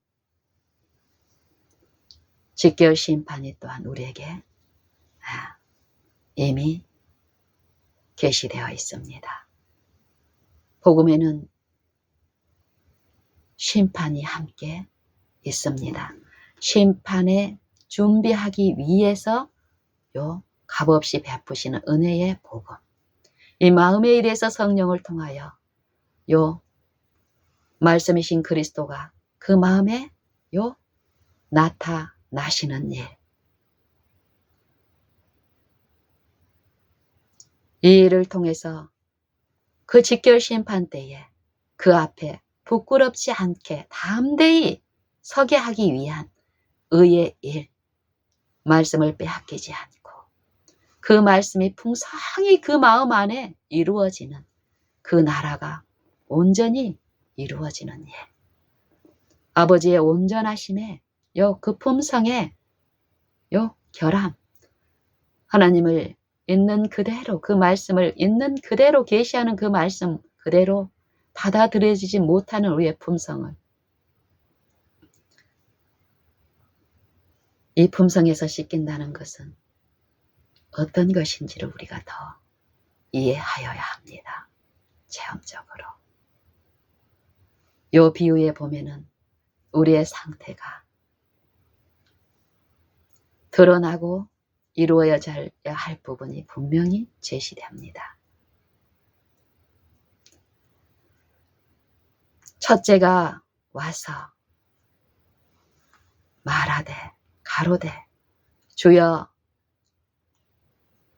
직결 심판이 또한 우리에게 이미 계시되어 있습니다. 복음에는 심판이 함께 있습니다. 심판에 준비하기 위해서 요 값없이 베푸시는 은혜의 복음, 이 마음의 일에서 성령을 통하여 요 말씀이신 그리스도가 그 마음에 요 나타나시는 일, 이 일을 통해서 그 직결 심판 때에 그 앞에 부끄럽지 않게 담대히 서게 하기 위한 의의 일, 말씀을 빼앗기지 않고 그 말씀이 풍성히 그 마음 안에 이루어지는 그 나라가 온전히 이루어지는 일. 아버지의 온전하심에 그 품성에 결함, 하나님을 있는 그대로, 그 말씀을 있는 그대로 계시하는 그 말씀 그대로 받아들여지지 못하는 우리의 품성을, 이 품성에서 씻긴다는 것은 어떤 것인지를 우리가 더 이해하여야 합니다. 체험적으로. 요 비유에 보면은 우리의 상태가 드러나고 이루어져야 할 부분이 분명히 제시됩니다. 첫째가 와서 말하되 가로되 주여,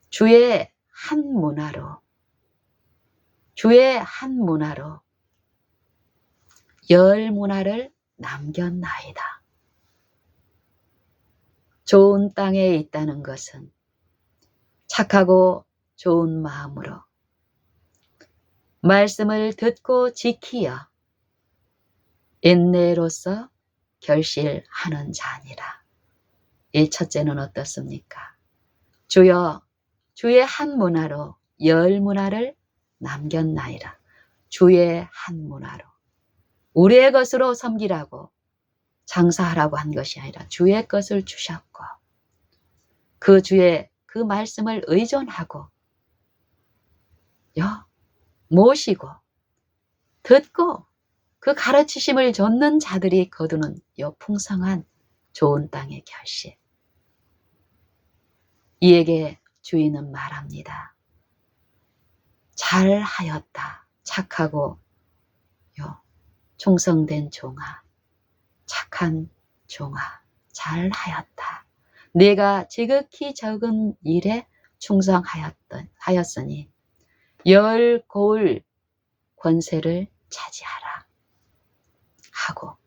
주의 한 문화로 열 문화를 남겼나이다. 좋은 땅에 있다는 것은 착하고 좋은 마음으로 말씀을 듣고 지키어 인내로서 결실하는 자니라. 이 첫째는 어떻습니까? 주여, 주의 한 문화로 열 문화를 남겼나이다. 주의 한 문화로. 우리의 것으로 섬기라고 장사하라고 한 것이 아니라 주의 것을 주셨고, 그 주의 그 말씀을 의존하고 모시고 듣고 그 가르치심을 좇는 자들이 거두는 풍성한 좋은 땅의 결실. 이에게 주인은 말합니다. 잘하였다. 착하고 충성된 종아, 착한 종아, 잘하였다. 네가 지극히 적은 일에 충성하였으니 열 고을 권세를 차지하라 하고,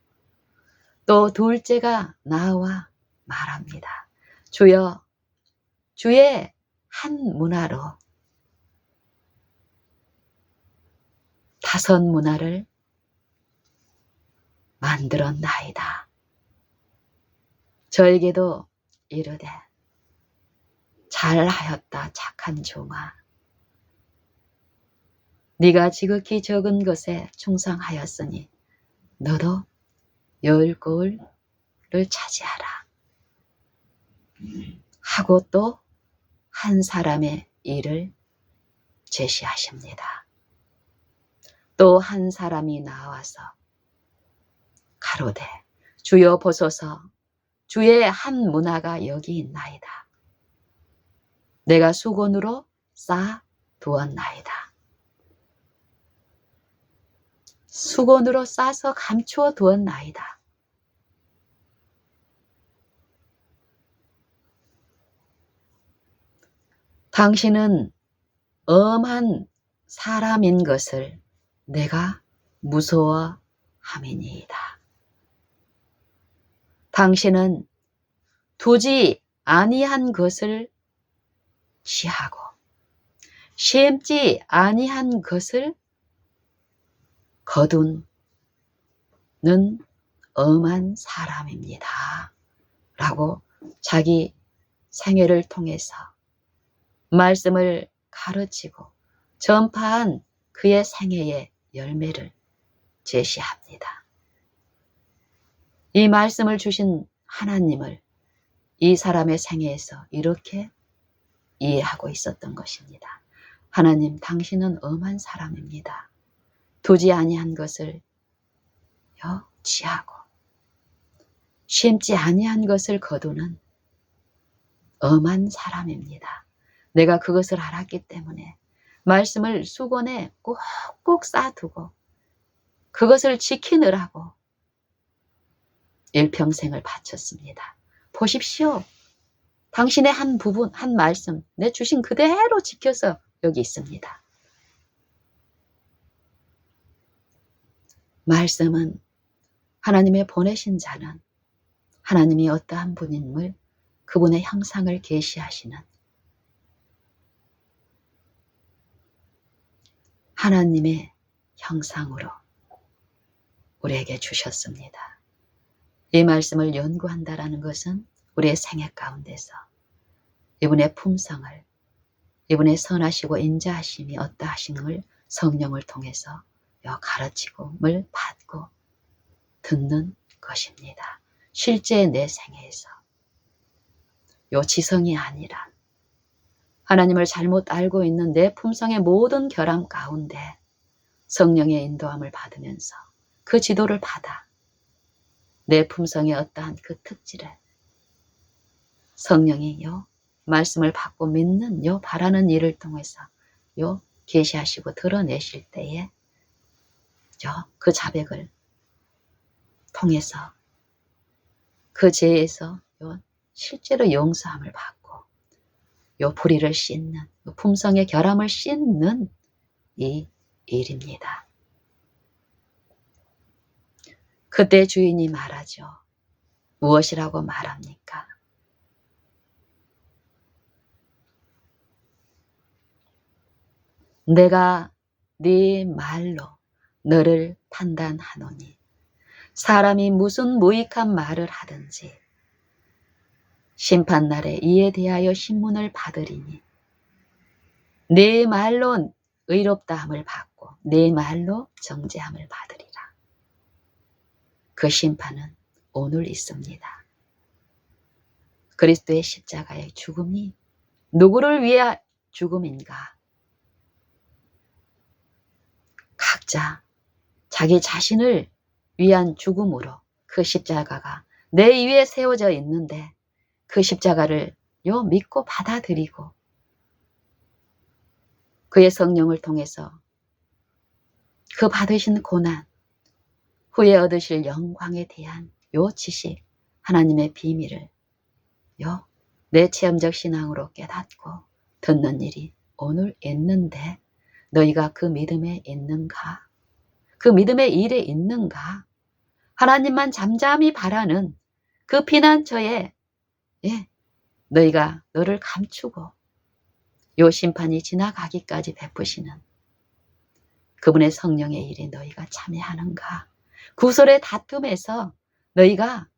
또 둘째가 나와 말합니다. 주여, 주의 한 문화로 5 문화를 만들었나이다. 저에게도 이르되 잘하였다 착한 종아, 네가 지극히 적은 것에 충성하였으니 너도 10 고을을 차지하라 하고 또 한 사람의 일을 제시하십니다. 또 한 사람이 나와서 가로되 주여 보소서, 주의 한 문화가 여기 있나이다. 내가 수건으로 쌓아 두었나이다. 수건으로 싸서 감추어 두었나이다. 당신은 엄한 사람인 것을 내가 무서워함이니이다. 당신은 두지 아니한 것을 취하고 심지 아니한 것을 거두는 엄한 사람입니다. 라고 자기 생애를 통해서 말씀을 가르치고 전파한 그의 생애의 열매를 제시합니다. 이 말씀을 주신 하나님을 이 사람의 생애에서 이렇게 이해하고 있었던 것입니다. 하나님, 당신은 엄한 사람입니다. 두지 아니한 것을 취하고 심지 아니한 것을 거두는 엄한 사람입니다. 내가 그것을 알았기 때문에 말씀을 수건에 꼭꼭 싸두고 그것을 지키느라고 일평생을 바쳤습니다. 보십시오. 당신의 한 부분, 한 말씀, 내 주신 그대로 지켜서 여기 있습니다. 말씀은 하나님의 보내신 자는 하나님이 어떠한 분임을, 그분의 형상을 계시하시는 하나님의 형상으로 우리에게 주셨습니다. 이 말씀을 연구한다라는 것은 우리의 생애 가운데서 이분의 품성을, 이분의 선하시고 인자하심이 어떠하심을 성령을 통해서 가르치고을 받고 듣는 것입니다. 실제 내 생애에서 지성이 아니라 하나님을 잘못 알고 있는 내 품성의 모든 결함 가운데 성령의 인도함을 받으면서 그 지도를 받아 내 품성의 어떠한 그 특질을 성령이 말씀을 받고 믿는 바라는 일을 통해서 계시하시고 드러내실 때에 그 자백을 통해서 그 죄에서 실제로 용서함을 받고 불의를 씻는 품성의 결함을 씻는 이 일입니다. 그때 주인이 말하죠. 무엇이라고 말합니까? 내가 네 말로 너를 판단하노니 사람이 무슨 무익한 말을 하든지 심판날에 이에 대하여 신문을 받으리니 네 말로 의롭다함을 받고 네 말로 정죄함을 받으리라. 그 심판은 오늘 있습니다. 그리스도의 십자가의 죽음이 누구를 위해 죽음인가? 각자 자기 자신을 위한 죽음으로 그 십자가가 내 위에 세워져 있는데 그 십자가를 믿고 받아들이고 그의 성령을 통해서 그 받으신 고난 후에 얻으실 영광에 대한 지식, 하나님의 비밀을 내 체험적 신앙으로 깨닫고 듣는 일이 오늘 있는데 너희가 그 믿음에 있는가? 그 믿음의 일에 있는가? 하나님만 잠잠히 바라는 그 피난처에 너희가 너를 감추고 심판이 지나가기까지 베푸시는 그분의 성령의 일에 너희가 참여하는가? 구설의 다툼에서 너희가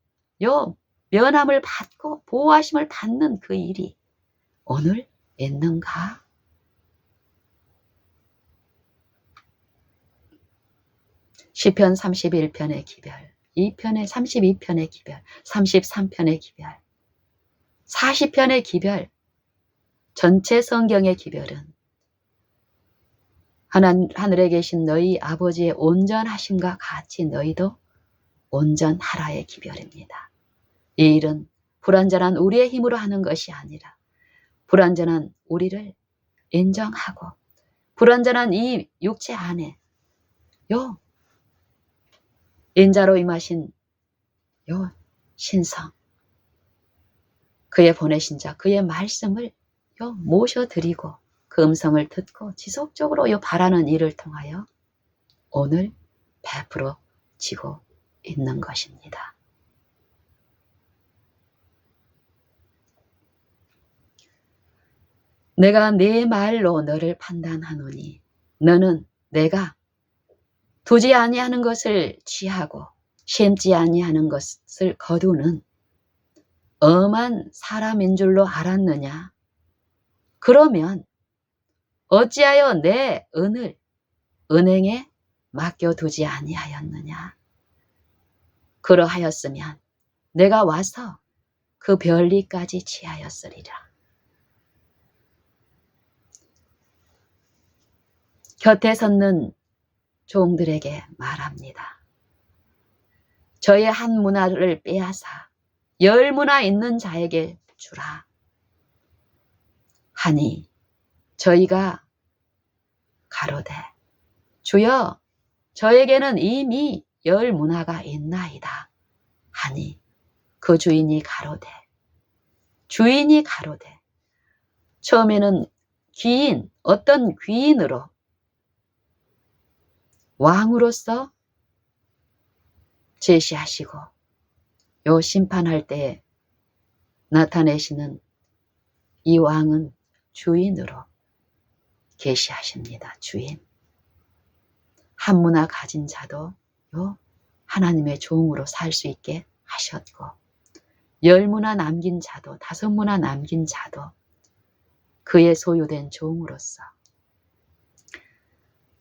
면함을 받고 보호하심을 받는 그 일이 오늘 있는가? 시편 31편의 기별, 2편의 32편의 기별, 33편의 기별, 40편의 기별, 전체 성경의 기별은 하늘에 계신 너희 아버지의 온전하심과 같이 너희도 온전하라의 기별입니다. 이 일은 불완전한 우리의 힘으로 하는 것이 아니라 불완전한 우리를 인정하고 불완전한 이 육체 안에 인자로 임하신 신성, 그의 보내신 자, 그의 말씀을 모셔드리고 그 음성을 듣고 지속적으로 바라는 일을 통하여 오늘 베풀어지고 있는 것입니다. 내가 네 말로 너를 판단하노니 너는 내가 두지 아니하는 것을 취하고 심지 아니하는 것을 거두는 엄한 사람인 줄로 알았느냐? 그러면 어찌하여 내 은을 은행에 맡겨두지 아니하였느냐? 그러하였으면 내가 와서 그 별리까지 취하였으리라. 곁에 섰는 종들에게 말합니다. 저의 한 문화를 빼앗아 10문화 있는 자에게 주라. 하니 저희가 가로되 주여 저에게는 이미 10문화가 있나이다. 하니 그 주인이 가로되 처음에는 어떤 귀인으로 왕으로서 제시하시고 심판할 때에 나타내시는 이 왕은 주인으로 계시하십니다. 주인. 한 문화 가진 자도 하나님의 종으로 살 수 있게 하셨고 10문화 남긴 자도 5문화 남긴 자도 그의 소유된 종으로서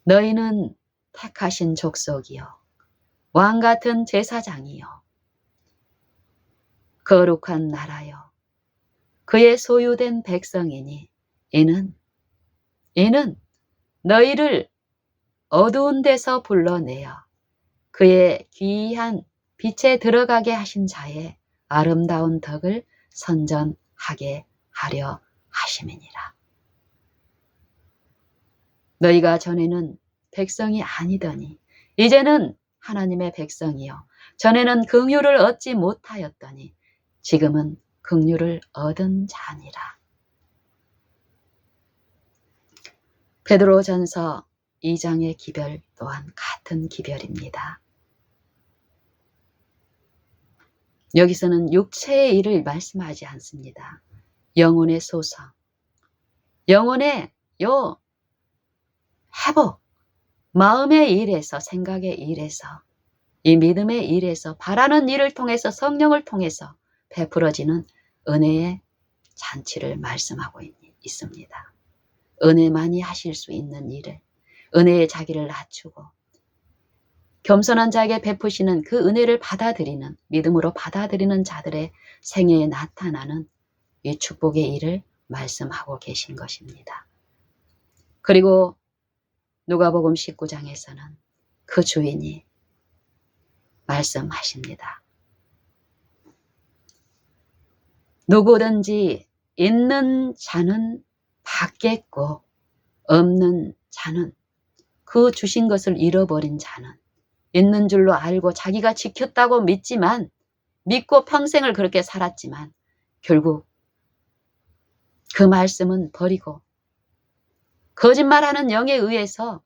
너희는 택하신 족속이요 왕같은 제사장이요 거룩한 나라요 그의 소유된 백성이니 이는 너희를 어두운 데서 불러내어 그의 귀한 빛에 들어가게 하신 자의 아름다운 덕을 선전하게 하려 하심이니라. 너희가 전에는 백성이 아니더니 이제는 하나님의 백성이요 전에는 긍휼을 얻지 못하였더니 지금은 긍휼을 얻은 자니라. 베드로전서 2장의 기별 또한 같은 기별입니다. 여기서는 육체의 일을 말씀하지 않습니다. 영혼의 소성, 영혼의 회복, 마음의 일에서 생각의 일에서 이 믿음의 일에서 바라는 일을 통해서 성령을 통해서 베풀어지는 은혜의 잔치를 말씀하고 있습니다. 은혜만이 하실 수 있는 일을 은혜의 자기를 낮추고 겸손한 자에게 베푸시는 그 은혜를 받아들이는 믿음으로 받아들이는 자들의 생애에 나타나는 이 축복의 일을 말씀하고 계신 것입니다. 그리고 누가복음 19장에서는 그 주인이 말씀하십니다. 누구든지 있는 자는 받겠고 없는 자는 그 주신 것을 잃어버린 자는 있는 줄로 알고 자기가 지켰다고 믿고 평생을 그렇게 살았지만 결국 그 말씀은 버리고 거짓말하는 영에 의해서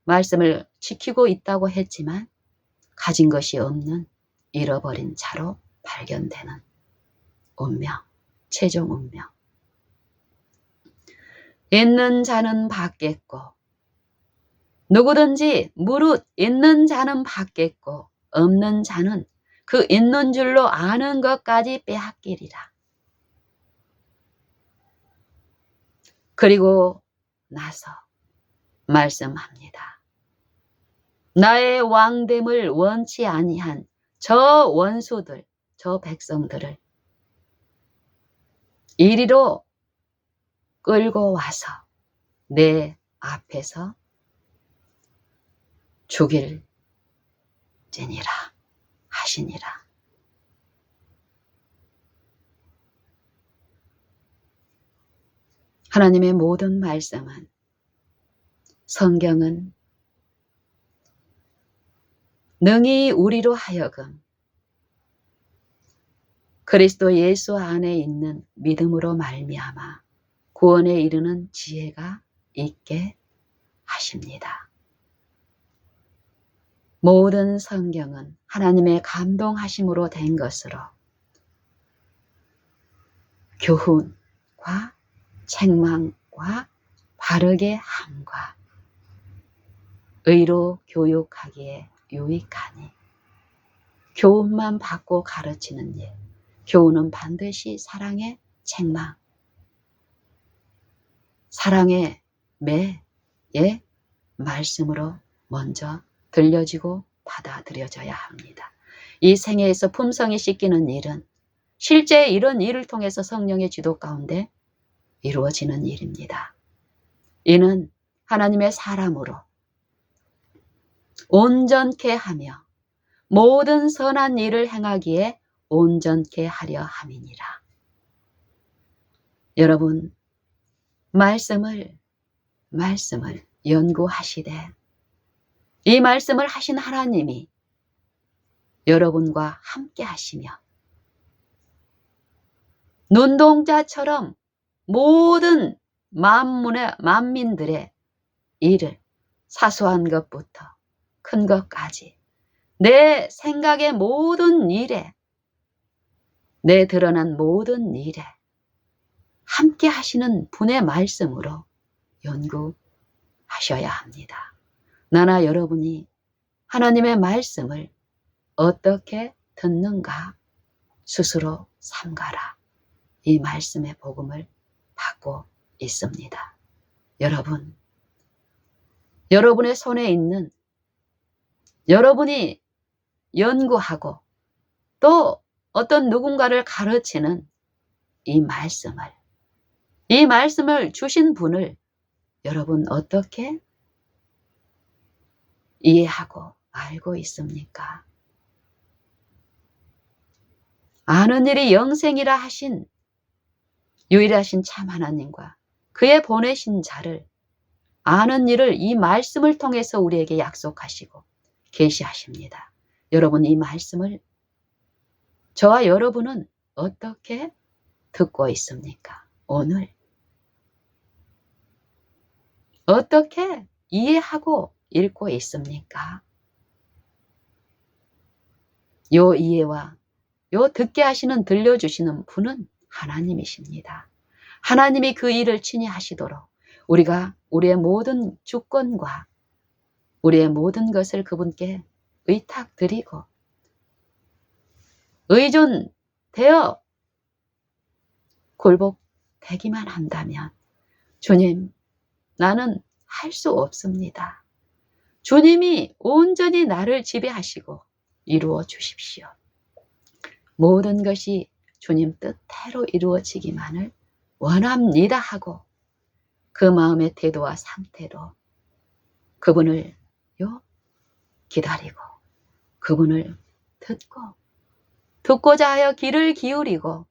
말씀을 지키고 있다고 했지만 가진 것이 없는 잃어버린 자로 발견되는 운명, 최종 운명. 있는 자는 받겠고 누구든지 무릇 있는 자는 받겠고 없는 자는 그 있는 줄로 아는 것까지 빼앗기리라. 그리고 나서 말씀합니다. 나의 왕됨을 원치 아니한 저 원수들, 저 백성들을 이리로 끌고 와서 내 앞에서 죽일지니라 하시니라. 하나님의 모든 말씀은 성경은 능히 우리로 하여금 그리스도 예수 안에 있는 믿음으로 말미암아 구원에 이르는 지혜가 있게 하십니다. 모든 성경은 하나님의 감동하심으로 된 것으로 교훈과 책망과 바르게 함과 의로 교육하기에 유익하니 교훈만 받고 가르치는 일, 교훈은 반드시 사랑의 책망, 사랑의 매의 말씀으로 먼저 들려지고 받아들여져야 합니다. 이 생애에서 품성이 씻기는 일은 실제 이런 일을 통해서 성령의 지도 가운데 이루어지는 일입니다. 이는 하나님의 사람으로 온전케 하며 모든 선한 일을 행하기에 온전케 하려 함이니라. 여러분, 말씀을 연구하시되 이 말씀을 하신 하나님이 여러분과 함께 하시며 눈동자처럼 모든 만민들의 일을 사소한 것부터 큰 것까지 내 생각의 모든 일에 내 드러난 모든 일에 함께 하시는 분의 말씀으로 연구하셔야 합니다. 나나 여러분이 하나님의 말씀을 어떻게 듣는가 스스로 삼가라. 이 말씀의 복음을 받고 있습니다. 여러분, 여러분의 손에 있는 여러분이 연구하고 또 어떤 누군가를 가르치는 이 말씀을 주신 분을 여러분 어떻게 이해하고 알고 있습니까? 아는 일이 영생이라 하신 유일하신 참 하나님과 그의 보내신 자를 아는 일을 이 말씀을 통해서 우리에게 약속하시고 계시하십니다. 여러분, 이 말씀을 저와 여러분은 어떻게 듣고 있습니까? 오늘 어떻게 이해하고 읽고 있습니까? 요 이해와 요 듣게 하시는 들려주시는 분은 하나님이십니다. 하나님이 그 일을 친히 하시도록 우리가 우리의 모든 주권과 우리의 모든 것을 그분께 의탁드리고 의존되어 굴복되기만 한다면 주님, 나는 할 수 없습니다. 주님이 온전히 나를 지배하시고 이루어 주십시오. 모든 것이 주님 뜻대로 이루어지기만을 원합니다 하고 그 마음의 태도와 상태로 그분을 기다리고 그분을 듣고자 하여 귀를 기울이고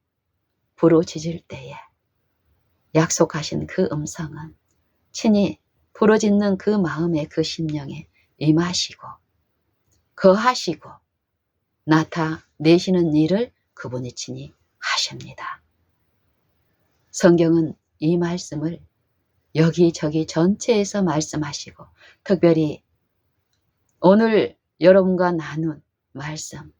부르짖을 때에 약속하신 그 음성은 친히 부르짖는 그 마음에 그 심령에 임하시고 거하시고 나타내시는 일을 그분이 친히 하십니다. 성경은 이 말씀을 여기저기 전체에서 말씀하시고 특별히 오늘 여러분과 나눈 말씀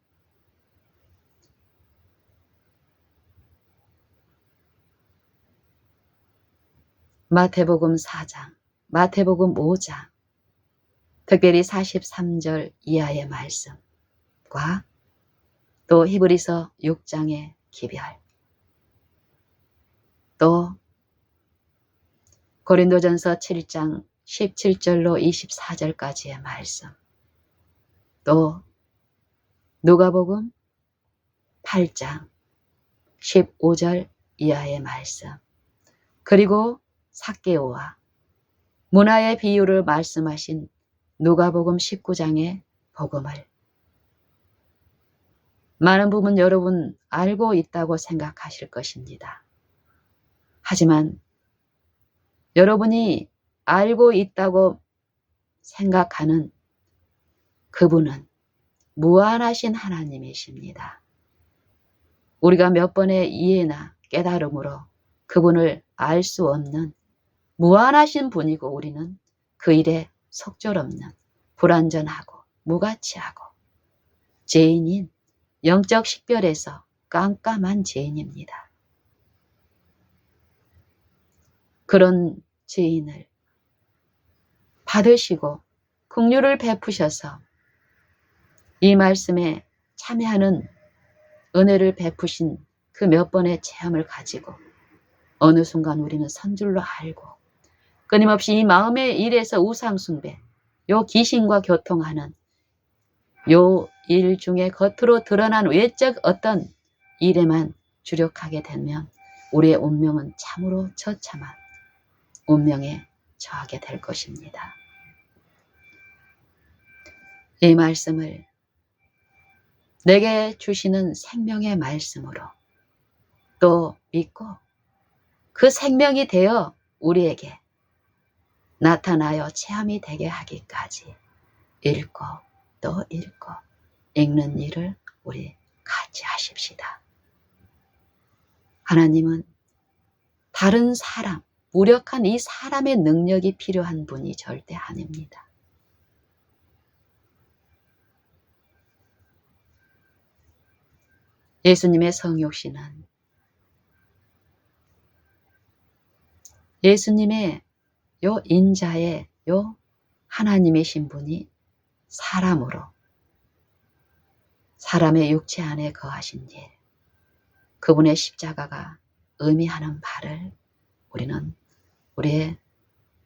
마태복음 4장, 마태복음 5장 특별히 43절 이하의 말씀과 또 히브리서 6장의 기별 또 고린도전서 7장 17절로 24절까지의 말씀 또 누가복음 8장 15절 이하의 말씀 그리고 삭개오와 문화의 비유를 말씀하신 누가복음 19장의 복음을 많은 부분 여러분 알고 있다고 생각하실 것입니다. 하지만 여러분이 알고 있다고 생각하는 그분은 무한하신 하나님이십니다. 우리가 몇 번의 이해나 깨달음으로 그분을 알 수 없는 무한하신 분이고 우리는 그 일에 속절없는 불완전하고 무가치하고 죄인인 영적 식별에서 깜깜한 죄인입니다. 그런 죄인을 받으시고 긍휼을 베푸셔서 이 말씀에 참여하는 은혜를 베푸신 그 몇 번의 체험을 가지고 어느 순간 우리는 선줄로 알고 끊임없이 이 마음의 일에서 우상숭배, 요 귀신과 교통하는 요 일 중에 겉으로 드러난 외적 어떤 일에만 주력하게 되면 우리의 운명은 참으로 처참한 운명에 처하게 될 것입니다. 이 말씀을 내게 주시는 생명의 말씀으로 또 믿고 그 생명이 되어 우리에게 나타나여 체험이 되게 하기까지 읽고 또 읽고 읽는 일을 우리 같이 하십시다. 하나님은 다른 사람, 무력한 이 사람의 능력이 필요한 분이 절대 아닙니다. 예수님의 성육신은 예수님의 요 인자의 요 하나님이신 분이 사람으로 사람의 육체 안에 거하신 일, 그분의 십자가가 의미하는 바를 우리는 우리의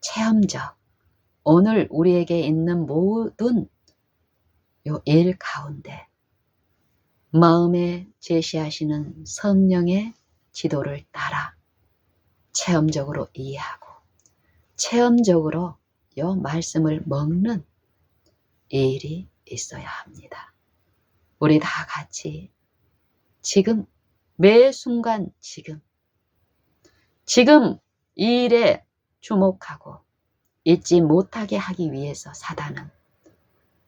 체험적, 오늘 우리에게 있는 모든 요 일 가운데 마음에 제시하시는 성령의 지도를 따라 체험적으로 이해하고 체험적으로 요 말씀을 먹는 이 일이 있어야 합니다. 우리 다 같이 지금 매 순간 지금 이 일에 주목하고 잊지 못하게 하기 위해서 사단은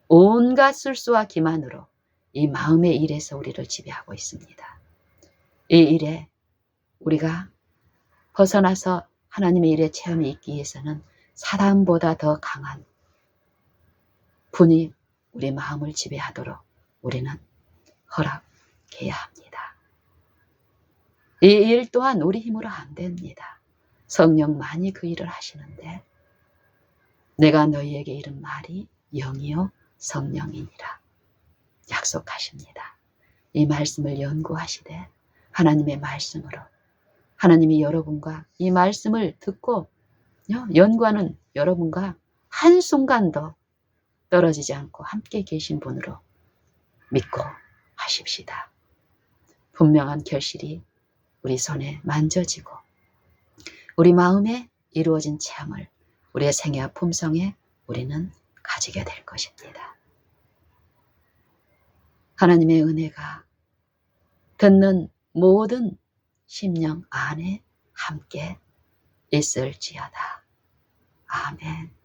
온갖 술수와 기만으로 이 마음의 일에서 우리를 지배하고 있습니다. 이 일에 우리가 벗어나서 하나님의 일의 체험이 있기 위해서는 사단보다 더 강한 분이 우리 마음을 지배하도록 우리는 허락해야 합니다. 이 일 또한 우리 힘으로 안 됩니다. 성령만이 그 일을 하시는데 내가 너희에게 이른 말이 영이요 성령이니라 약속하십니다. 이 말씀을 연구하시되 하나님의 말씀으로 하나님이 여러분과 이 말씀을 듣고 연구하는 여러분과 한순간도 떨어지지 않고 함께 계신 분으로 믿고 하십시다. 분명한 결실이 우리 손에 만져지고 우리 마음에 이루어진 체험을 우리의 생애와 품성에 우리는 가지게 될 것입니다. 하나님의 은혜가 듣는 모든 심령 안에 함께 있을지어다. 아멘.